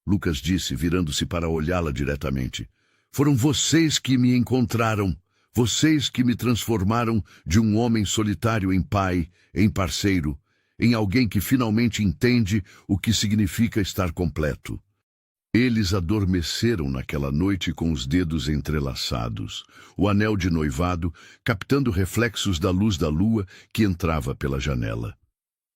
Lucas disse, virando-se para olhá-la diretamente. Foram vocês que me encontraram, vocês que me transformaram de um homem solitário em pai, em parceiro, em alguém que finalmente entende o que significa estar completo. Eles adormeceram naquela noite com os dedos entrelaçados, o anel de noivado captando reflexos da luz da lua que entrava pela janela.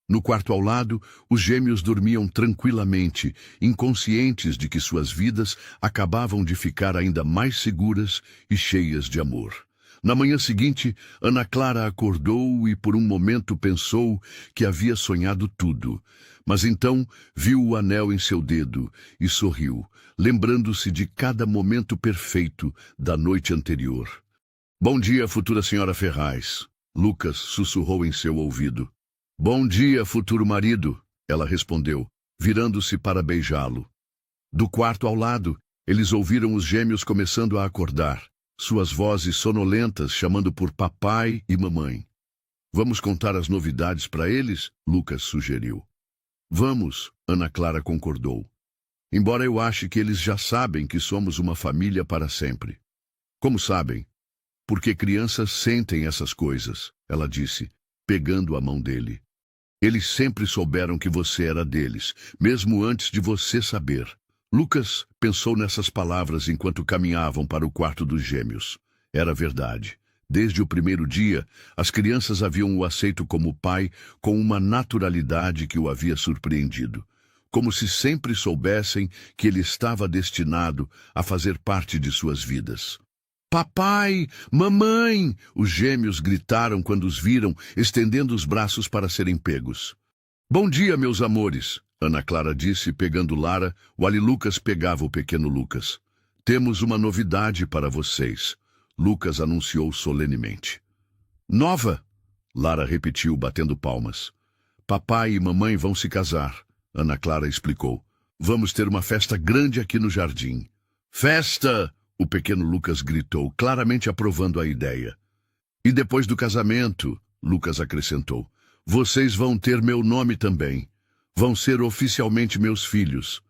No quarto ao lado, os gêmeos dormiam tranquilamente, inconscientes de que suas vidas acabavam de ficar ainda mais seguras e cheias de amor. Na manhã seguinte, Ana Clara acordou e por um momento pensou que havia sonhado tudo. Mas então viu o anel em seu dedo e sorriu, lembrando-se de cada momento perfeito da noite anterior. Bom dia, futura senhora Ferraz, Lucas sussurrou em seu ouvido. Bom dia, futuro marido, ela respondeu, virando-se para beijá-lo. Do quarto ao lado, eles ouviram os gêmeos começando a acordar, suas vozes sonolentas chamando por papai e mamãe. Vamos contar as novidades para eles? Lucas sugeriu. Vamos, Ana Clara concordou. Embora eu ache que eles já sabem que somos uma família para sempre. Como sabem? Porque crianças sentem essas coisas, ela disse, pegando a mão dele. Eles sempre souberam que você era deles, mesmo antes de você saber. Lucas pensou nessas palavras enquanto caminhavam para o quarto dos gêmeos. Era verdade. Desde o primeiro dia, as crianças haviam o aceito como pai com uma naturalidade que o havia surpreendido. Como se sempre soubessem que ele estava destinado a fazer parte de suas vidas. Papai! Mamãe! Os gêmeos gritaram quando os viram, estendendo os braços para serem pegos. Bom dia, meus amores, Ana Clara disse, pegando Lara, while Lucas pegava o pequeno Lucas. Temos uma novidade para vocês, Lucas anunciou solenemente. Nova? Lara repetiu, batendo palmas. Papai e mamãe vão se casar, Ana Clara explicou. Vamos ter uma festa grande aqui no jardim. Festa! O pequeno Lucas gritou, claramente aprovando a ideia. E depois do casamento, Lucas acrescentou, vocês vão ter meu nome também. Vão ser oficialmente meus filhos.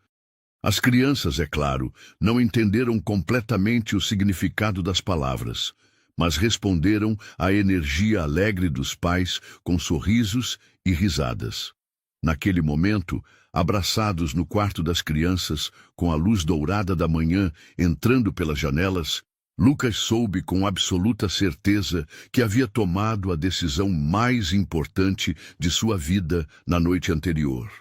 As crianças, é claro, não entenderam completamente o significado das palavras, mas responderam à energia alegre dos pais com sorrisos e risadas. Naquele momento, abraçados no quarto das crianças, com a luz dourada da manhã entrando pelas janelas, Lucas soube com absoluta certeza que havia tomado a decisão mais importante de sua vida na noite anterior.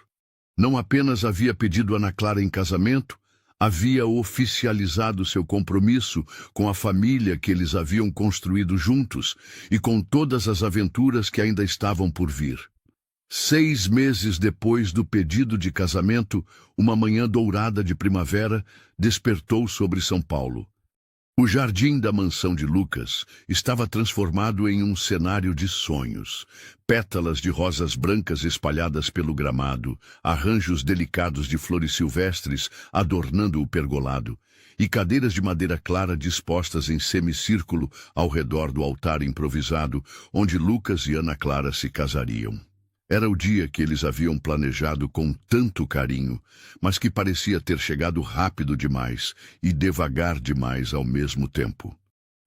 Não apenas havia pedido Ana Clara em casamento, havia oficializado seu compromisso com a família que eles haviam construído juntos e com todas as aventuras que ainda estavam por vir. 6 meses depois do pedido de casamento, uma manhã dourada de primavera despertou sobre São Paulo. O jardim da mansão de Lucas estava transformado em um cenário de sonhos. Pétalas de rosas brancas espalhadas pelo gramado, arranjos delicados de flores silvestres adornando o pergolado, e cadeiras de madeira clara dispostas em semicírculo ao redor do altar improvisado, onde Lucas e Ana Clara se casariam. Era o dia que eles haviam planejado com tanto carinho, mas que parecia ter chegado rápido demais e devagar demais ao mesmo tempo.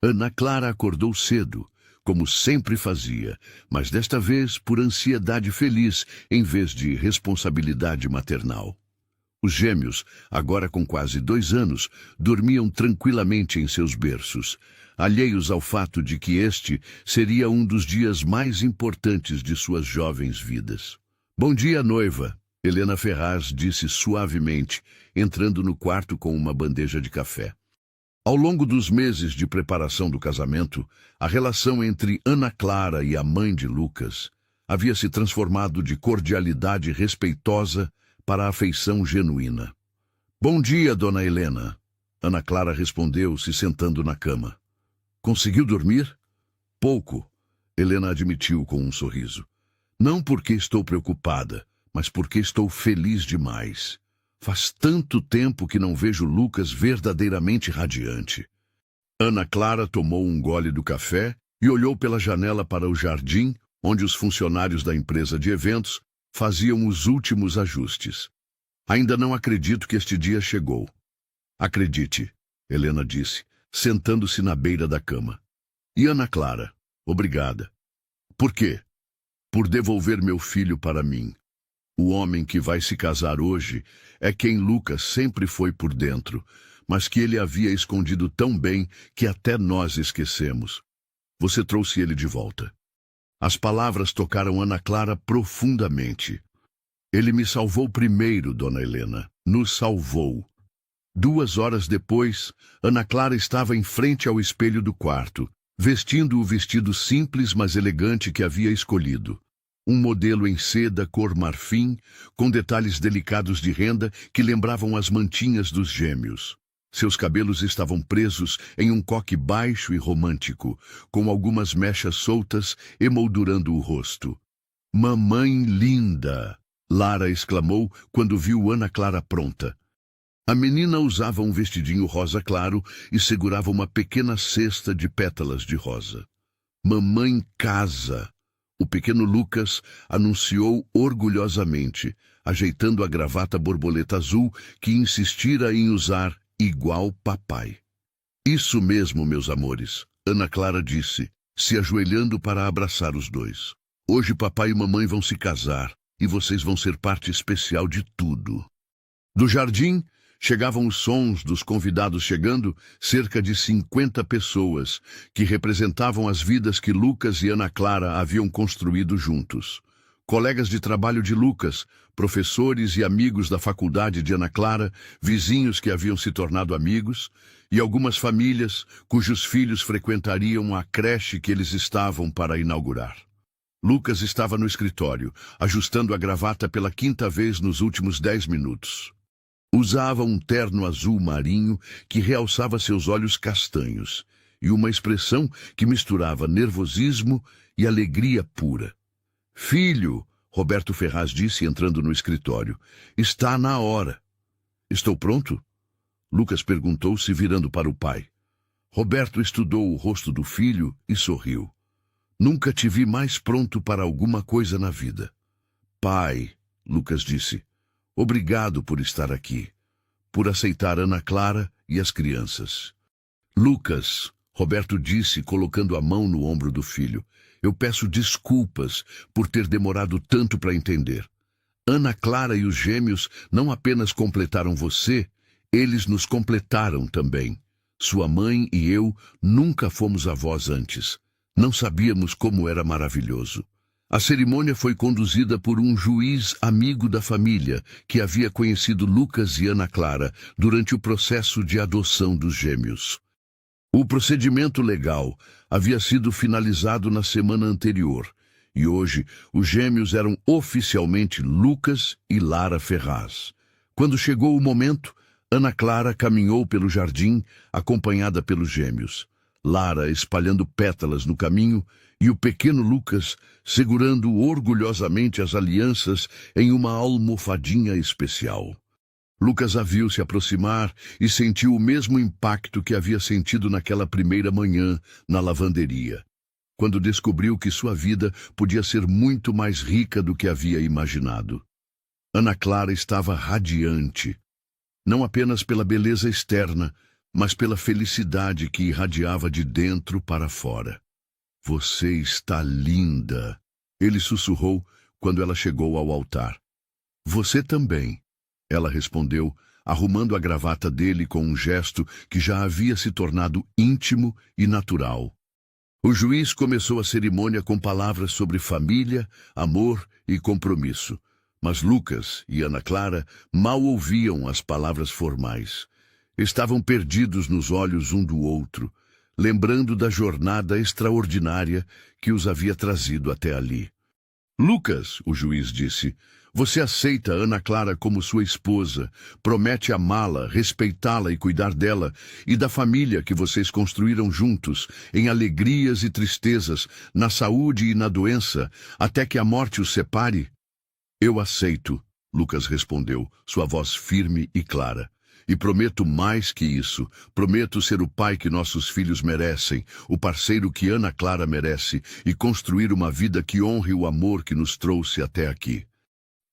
Ana Clara acordou cedo, como sempre fazia, mas desta vez por ansiedade feliz em vez de responsabilidade maternal. Os gêmeos, agora com quase 2 anos, dormiam tranquilamente em seus berços, alheios ao fato de que este seria um dos dias mais importantes de suas jovens vidas. "Bom dia, noiva", Helena Ferraz disse suavemente, entrando no quarto com uma bandeja de café. Ao longo dos meses de preparação do casamento, a relação entre Ana Clara e a mãe de Lucas havia se transformado de cordialidade respeitosa para a afeição genuína. "Bom dia, dona Helena", Ana Clara respondeu, se sentando na cama. "Conseguiu dormir?" "Pouco", Helena admitiu com um sorriso. "Não porque estou preocupada, mas porque estou feliz demais. Faz tanto tempo que não vejo Lucas verdadeiramente radiante." Ana Clara tomou um gole do café e olhou pela janela para o jardim, onde os funcionários da empresa de eventos faziam os últimos ajustes. "Ainda não acredito que este dia chegou." "Acredite", Helena disse, sentando-se na beira da cama. "E Ana Clara, obrigada." "Por quê?" "Por devolver meu filho para mim. O homem que vai se casar hoje é quem Lucas sempre foi por dentro, mas que ele havia escondido tão bem que até nós esquecemos. Você trouxe ele de volta." As palavras tocaram Ana Clara profundamente. "Ele me salvou primeiro, dona Helena. Nos salvou." 2 horas depois, Ana Clara estava em frente ao espelho do quarto, vestindo o vestido simples mas elegante que havia escolhido. Um modelo em seda cor marfim, com detalhes delicados de renda que lembravam as mantinhas dos gêmeos. Seus cabelos estavam presos em um coque baixo e romântico, com algumas mechas soltas emoldurando o rosto. "Mamãe linda!" Lara exclamou quando viu Ana Clara pronta. A menina usava um vestidinho rosa claro e segurava uma pequena cesta de pétalas de rosa. "Mamãe casa!" O pequeno Lucas anunciou orgulhosamente, ajeitando a gravata borboleta azul que insistira em usar igual papai. "Isso mesmo, meus amores", Ana Clara disse, se ajoelhando para abraçar os dois. "Hoje papai e mamãe vão se casar e vocês vão ser parte especial de tudo." Do jardim, chegavam os sons dos convidados chegando, cerca de 50 pessoas, que representavam as vidas que Lucas e Ana Clara haviam construído juntos. Colegas de trabalho de Lucas, professores e amigos da faculdade de Ana Clara, vizinhos que haviam se tornado amigos, e algumas famílias cujos filhos frequentariam a creche que eles estavam para inaugurar. Lucas estava no escritório, ajustando a gravata pela 5ª vez nos últimos 10 minutos. Usava um terno azul marinho que realçava seus olhos castanhos, e uma expressão que misturava nervosismo e alegria pura. "Filho", Roberto Ferraz disse entrando no escritório, "está na hora." "Estou pronto?" Lucas perguntou, se virando para o pai. Roberto estudou o rosto do filho e sorriu. "Nunca te vi mais pronto para alguma coisa na vida." "Pai", Lucas disse, "obrigado por estar aqui, por aceitar Ana Clara e as crianças." "Lucas", Roberto disse, colocando a mão no ombro do filho, "eu peço desculpas por ter demorado tanto para entender. Ana Clara e os gêmeos não apenas completaram você, eles nos completaram também. Sua mãe e eu nunca fomos avós antes. Não sabíamos como era maravilhoso. A cerimônia foi conduzida por um juiz amigo da família, que havia conhecido Lucas e Ana Clara durante o processo de adoção dos gêmeos. O procedimento legal havia sido finalizado na semana anterior, e hoje os gêmeos eram oficialmente Lucas e Lara Ferraz. Quando chegou o momento, Ana Clara caminhou pelo jardim, acompanhada pelos gêmeos. Lara espalhando pétalas no caminho e o pequeno Lucas segurando orgulhosamente as alianças em uma almofadinha especial. Lucas a viu se aproximar e sentiu o mesmo impacto que havia sentido naquela primeira manhã na lavanderia, quando descobriu que sua vida podia ser muito mais rica do que havia imaginado. Ana Clara estava radiante, não apenas pela beleza externa, mas pela felicidade que irradiava de dentro para fora. Você está linda, ele sussurrou quando ela chegou ao altar. Você também, ela respondeu, arrumando a gravata dele com um gesto que já havia se tornado íntimo e natural. O juiz começou a cerimônia com palavras sobre família, amor e compromisso, mas Lucas e Ana Clara mal ouviam as palavras formais. Estavam perdidos nos olhos um do outro, lembrando da jornada extraordinária que os havia trazido até ali. Lucas, o juiz disse, você aceita Ana Clara como sua esposa, promete amá-la, respeitá-la e cuidar dela e da família que vocês construíram juntos, em alegrias e tristezas, na saúde e na doença, até que a morte os separe? Eu aceito, Lucas respondeu, sua voz firme e clara. E prometo mais que isso, prometo ser o pai que nossos filhos merecem, o parceiro que Ana Clara merece, e construir uma vida que honre o amor que nos trouxe até aqui.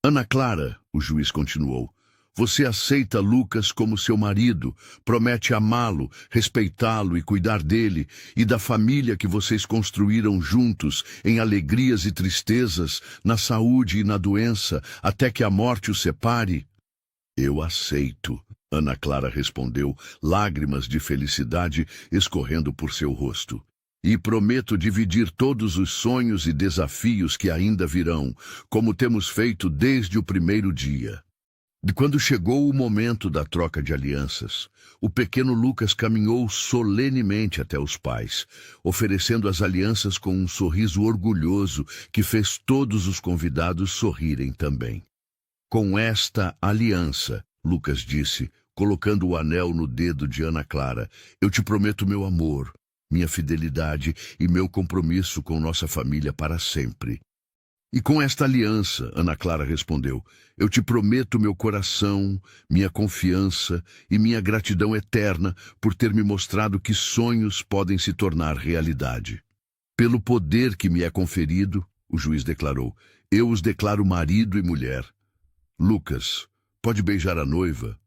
Ana Clara, o juiz continuou, você aceita Lucas como seu marido, promete amá-lo, respeitá-lo e cuidar dele, e da família que vocês construíram juntos, em alegrias e tristezas, na saúde e na doença, até que a morte os separe? Eu aceito, Ana Clara respondeu, lágrimas de felicidade escorrendo por seu rosto. E prometo dividir todos os sonhos e desafios que ainda virão, como temos feito desde o primeiro dia. Quando chegou o momento da troca de alianças, o pequeno Lucas caminhou solenemente até os pais, oferecendo as alianças com um sorriso orgulhoso que fez todos os convidados sorrirem também. Com esta aliança, Lucas disse, colocando o anel no dedo de Ana Clara, eu te prometo meu amor, minha fidelidade e meu compromisso com nossa família para sempre. E com esta aliança, Ana Clara respondeu, eu te prometo meu coração, minha confiança e minha gratidão eterna por ter me mostrado que sonhos podem se tornar realidade. Pelo poder que me é conferido, o juiz declarou, eu os declaro marido e mulher. Lucas, pode beijar a noiva?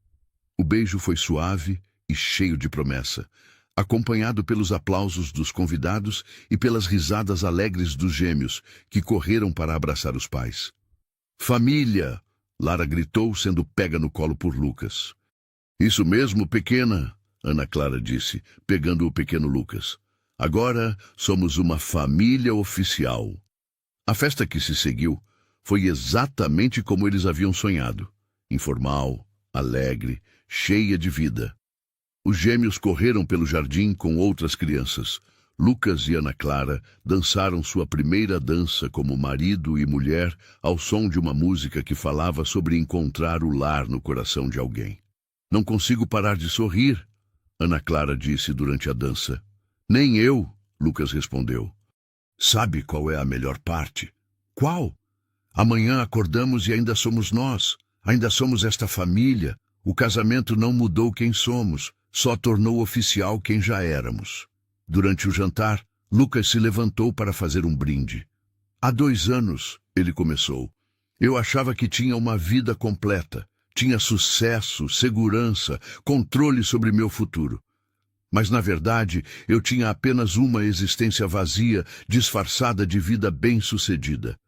O beijo foi suave e cheio de promessa, acompanhado pelos aplausos dos convidados e pelas risadas alegres dos gêmeos, que correram para abraçar os pais. Família! Lara gritou, sendo pega no colo por Lucas. Isso mesmo, pequena, Ana Clara disse, pegando o pequeno Lucas. Agora somos uma família oficial. A festa que se seguiu foi exatamente como eles haviam sonhado. Informal, alegre, cheia de vida. Os gêmeos correram pelo jardim com outras crianças. Lucas e Ana Clara dançaram sua primeira dança como marido e mulher ao som de uma música que falava sobre encontrar o lar no coração de alguém. Não consigo parar de sorrir, Ana Clara disse durante a dança. Nem eu, Lucas respondeu. Sabe qual é a melhor parte? Qual? Amanhã acordamos e ainda somos nós. Ainda somos esta família. O casamento não mudou quem somos. Só tornou oficial quem já éramos. Durante o jantar, Lucas se levantou para fazer um brinde. Há 2 anos, ele começou. Eu achava que tinha uma vida completa. Tinha sucesso, segurança, controle sobre meu futuro. Mas, na verdade, eu tinha apenas uma existência vazia, disfarçada de vida bem-sucedida.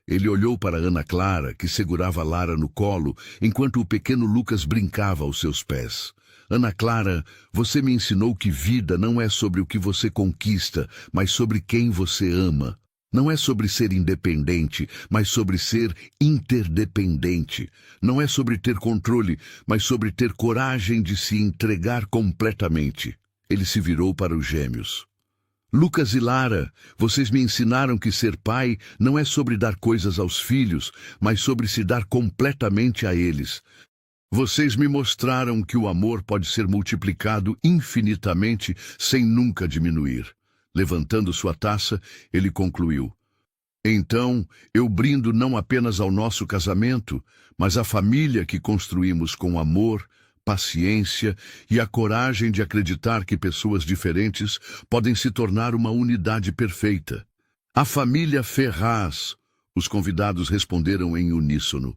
Ele olhou para Ana Clara, que segurava Lara no colo, enquanto o pequeno Lucas brincava aos seus pés. Ana Clara, você me ensinou que vida não é sobre o que você conquista, mas sobre quem você ama. Não é sobre ser independente, mas sobre ser interdependente. Não é sobre ter controle, mas sobre ter coragem de se entregar completamente. Ele se virou para os gêmeos. Lucas e Lara, vocês me ensinaram que ser pai não é sobre dar coisas aos filhos, mas sobre se dar completamente a eles. Vocês me mostraram que o amor pode ser multiplicado infinitamente sem nunca diminuir. Levantando sua taça, ele concluiu: então, eu brindo não apenas ao nosso casamento, mas à família que construímos com amor, paciência e a coragem de acreditar que pessoas diferentes podem se tornar uma unidade perfeita. A família Ferraz, os convidados responderam em uníssono.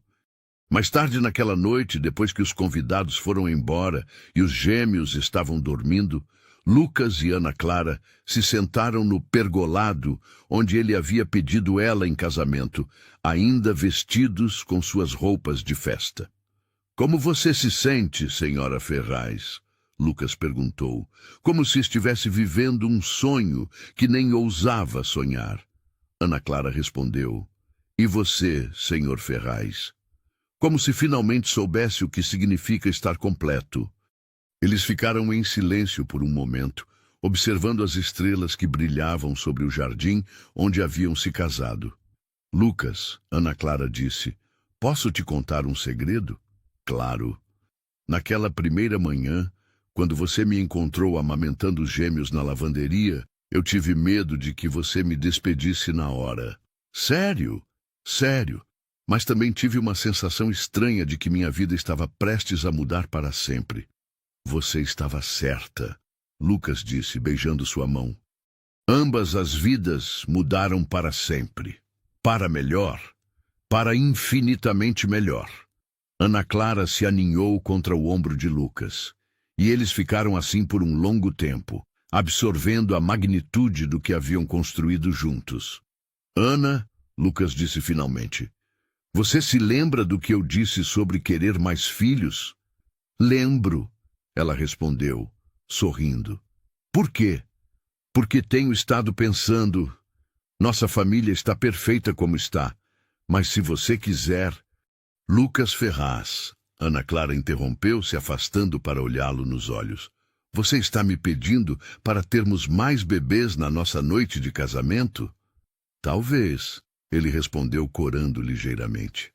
Mais tarde naquela noite, depois que os convidados foram embora e os gêmeos estavam dormindo, Lucas e Ana Clara se sentaram no pergolado onde ele havia pedido ela em casamento, ainda vestidos com suas roupas de festa. Como você se sente, senhora Ferraz? Lucas perguntou, como se estivesse vivendo um sonho que nem ousava sonhar. Ana Clara respondeu, e você, senhor Ferraz? Como se finalmente soubesse o que significa estar completo. Eles ficaram em silêncio por um momento, observando as estrelas que brilhavam sobre o jardim onde haviam se casado. Lucas, Ana Clara disse, posso te contar um segredo? Claro. Naquela primeira manhã, quando você me encontrou amamentando os gêmeos na lavanderia, eu tive medo de que você me despedisse na hora. Sério? Sério. Mas também tive uma sensação estranha de que minha vida estava prestes a mudar para sempre. Você estava certa, Lucas disse, beijando sua mão. Ambas as vidas mudaram para sempre. Para melhor. Para infinitamente melhor. Ana Clara se aninhou contra o ombro de Lucas. E eles ficaram assim por um longo tempo, absorvendo a magnitude do que haviam construído juntos. Ana, Lucas disse finalmente, você se lembra do que eu disse sobre querer mais filhos? Lembro, ela respondeu, sorrindo. Por quê? Porque tenho estado pensando. Nossa família está perfeita como está, mas se você quiser... Lucas Ferraz, Ana Clara interrompeu, se afastando para olhá-lo nos olhos. Você está me pedindo para termos mais bebês na nossa noite de casamento? Talvez. Ele respondeu corando ligeiramente.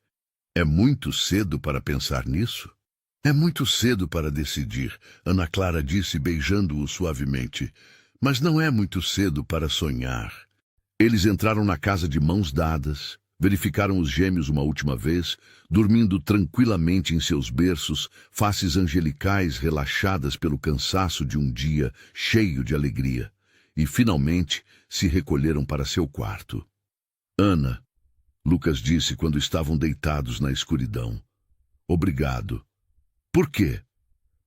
É muito cedo para pensar nisso? É muito cedo para decidir, Ana Clara disse beijando-o suavemente. Mas não é muito cedo para sonhar. Eles entraram na casa de mãos dadas, verificaram os gêmeos uma última vez, dormindo tranquilamente em seus berços, faces angelicais relaxadas pelo cansaço de um dia cheio de alegria, e finalmente se recolheram para seu quarto. Ana, Lucas disse quando estavam deitados na escuridão. Obrigado. Por quê?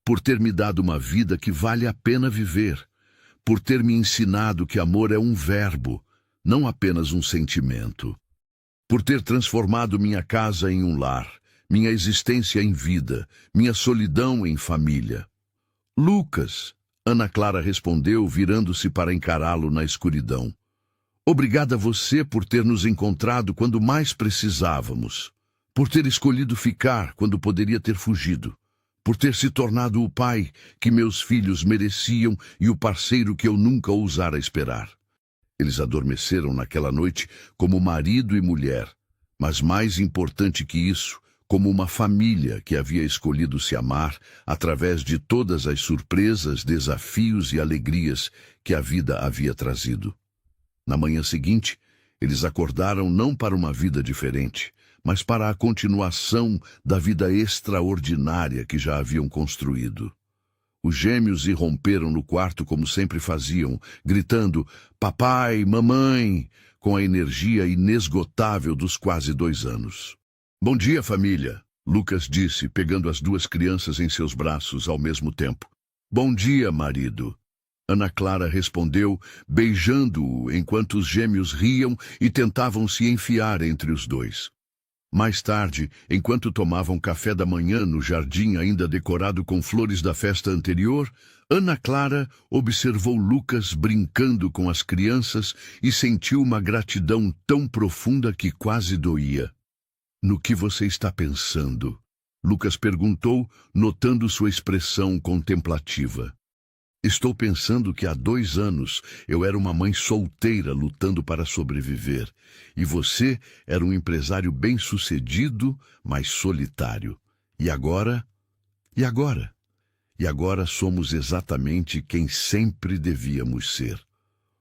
Por ter me dado uma vida que vale a pena viver. Por ter me ensinado que amor é um verbo, não apenas um sentimento. Por ter transformado minha casa em um lar, minha existência em vida, minha solidão em família. Lucas, Ana Clara respondeu, virando-se para encará-lo na escuridão. Obrigada a você por ter nos encontrado quando mais precisávamos, por ter escolhido ficar quando poderia ter fugido, por ter se tornado o pai que meus filhos mereciam e o parceiro que eu nunca ousara esperar. Eles adormeceram naquela noite como marido e mulher, mas mais importante que isso, como uma família que havia escolhido se amar através de todas as surpresas, desafios e alegrias que a vida havia trazido. Na manhã seguinte, eles acordaram não para uma vida diferente, mas para a continuação da vida extraordinária que já haviam construído. Os gêmeos irromperam no quarto como sempre faziam, gritando, papai, mamãe, com a energia inesgotável dos quase 2 anos. Bom dia, família, Lucas disse, pegando as 2 crianças em seus braços ao mesmo tempo. Bom dia, marido. Ana Clara respondeu, beijando-o enquanto os gêmeos riam e tentavam se enfiar entre os dois. Mais tarde, enquanto tomavam café da manhã no jardim ainda decorado com flores da festa anterior, Ana Clara observou Lucas brincando com as crianças e sentiu uma gratidão tão profunda que quase doía. "No que você está pensando?" Lucas perguntou, notando sua expressão contemplativa. "Estou pensando que há 2 anos eu era uma mãe solteira lutando para sobreviver, e você era um empresário bem-sucedido, mas solitário. E agora? E agora? E agora somos exatamente quem sempre devíamos ser.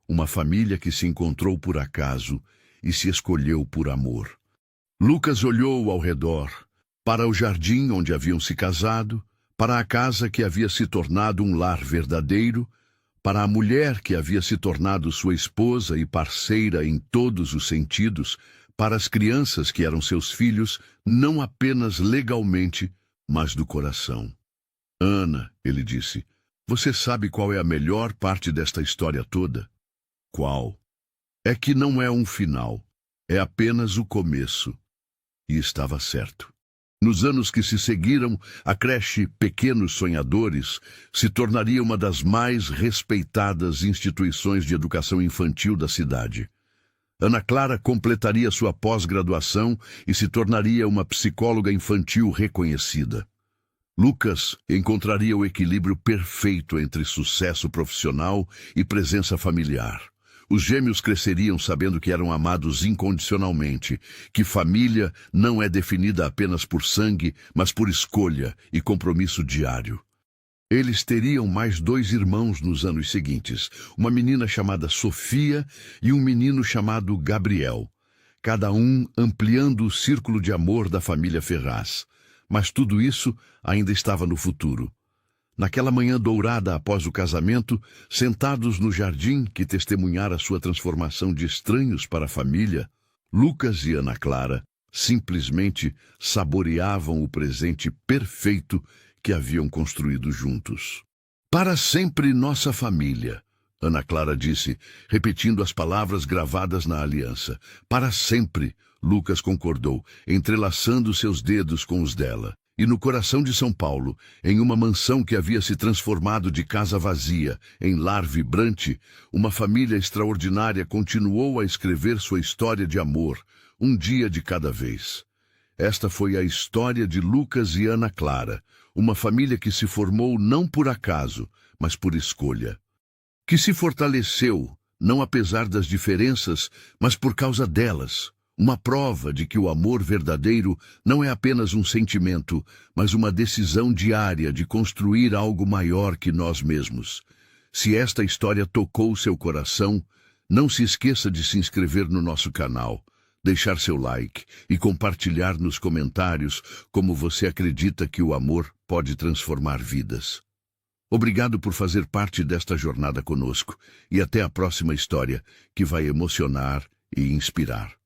Uma família que se encontrou por acaso e se escolheu por amor." Lucas olhou ao redor, para o jardim onde haviam se casado, para a casa que havia se tornado um lar verdadeiro, para a mulher que havia se tornado sua esposa e parceira em todos os sentidos, para as crianças que eram seus filhos, não apenas legalmente, mas do coração. "Ana", ele disse, "você sabe qual é a melhor parte desta história toda?" "Qual?" "É que não é um final, é apenas o começo." E estava certo. Nos anos que se seguiram, a creche Pequenos Sonhadores se tornaria uma das mais respeitadas instituições de educação infantil da cidade. Ana Clara completaria sua pós-graduação e se tornaria uma psicóloga infantil reconhecida. Lucas encontraria o equilíbrio perfeito entre sucesso profissional e presença familiar. Os gêmeos cresceriam sabendo que eram amados incondicionalmente, que família não é definida apenas por sangue, mas por escolha e compromisso diário. Eles teriam mais 2 irmãos nos anos seguintes, uma menina chamada Sofia e um menino chamado Gabriel, cada um ampliando o círculo de amor da família Ferraz. Mas tudo isso ainda estava no futuro. Naquela manhã dourada após o casamento, sentados no jardim que testemunhara sua transformação de estranhos para a família, Lucas e Ana Clara simplesmente saboreavam o presente perfeito que haviam construído juntos. "Para sempre nossa família", Ana Clara disse, repetindo as palavras gravadas na aliança. "Para sempre", Lucas concordou, entrelaçando seus dedos com os dela. E no coração de São Paulo, em uma mansão que havia se transformado de casa vazia em lar vibrante, uma família extraordinária continuou a escrever sua história de amor, um dia de cada vez. Esta foi a história de Lucas e Ana Clara, uma família que se formou não por acaso, mas por escolha. Que se fortaleceu, não apesar das diferenças, mas por causa delas. Uma prova de que o amor verdadeiro não é apenas um sentimento, mas uma decisão diária de construir algo maior que nós mesmos. Se esta história tocou seu coração, não se esqueça de se inscrever no nosso canal, deixar seu like e compartilhar nos comentários como você acredita que o amor pode transformar vidas. Obrigado por fazer parte desta jornada conosco e até a próxima história que vai emocionar e inspirar.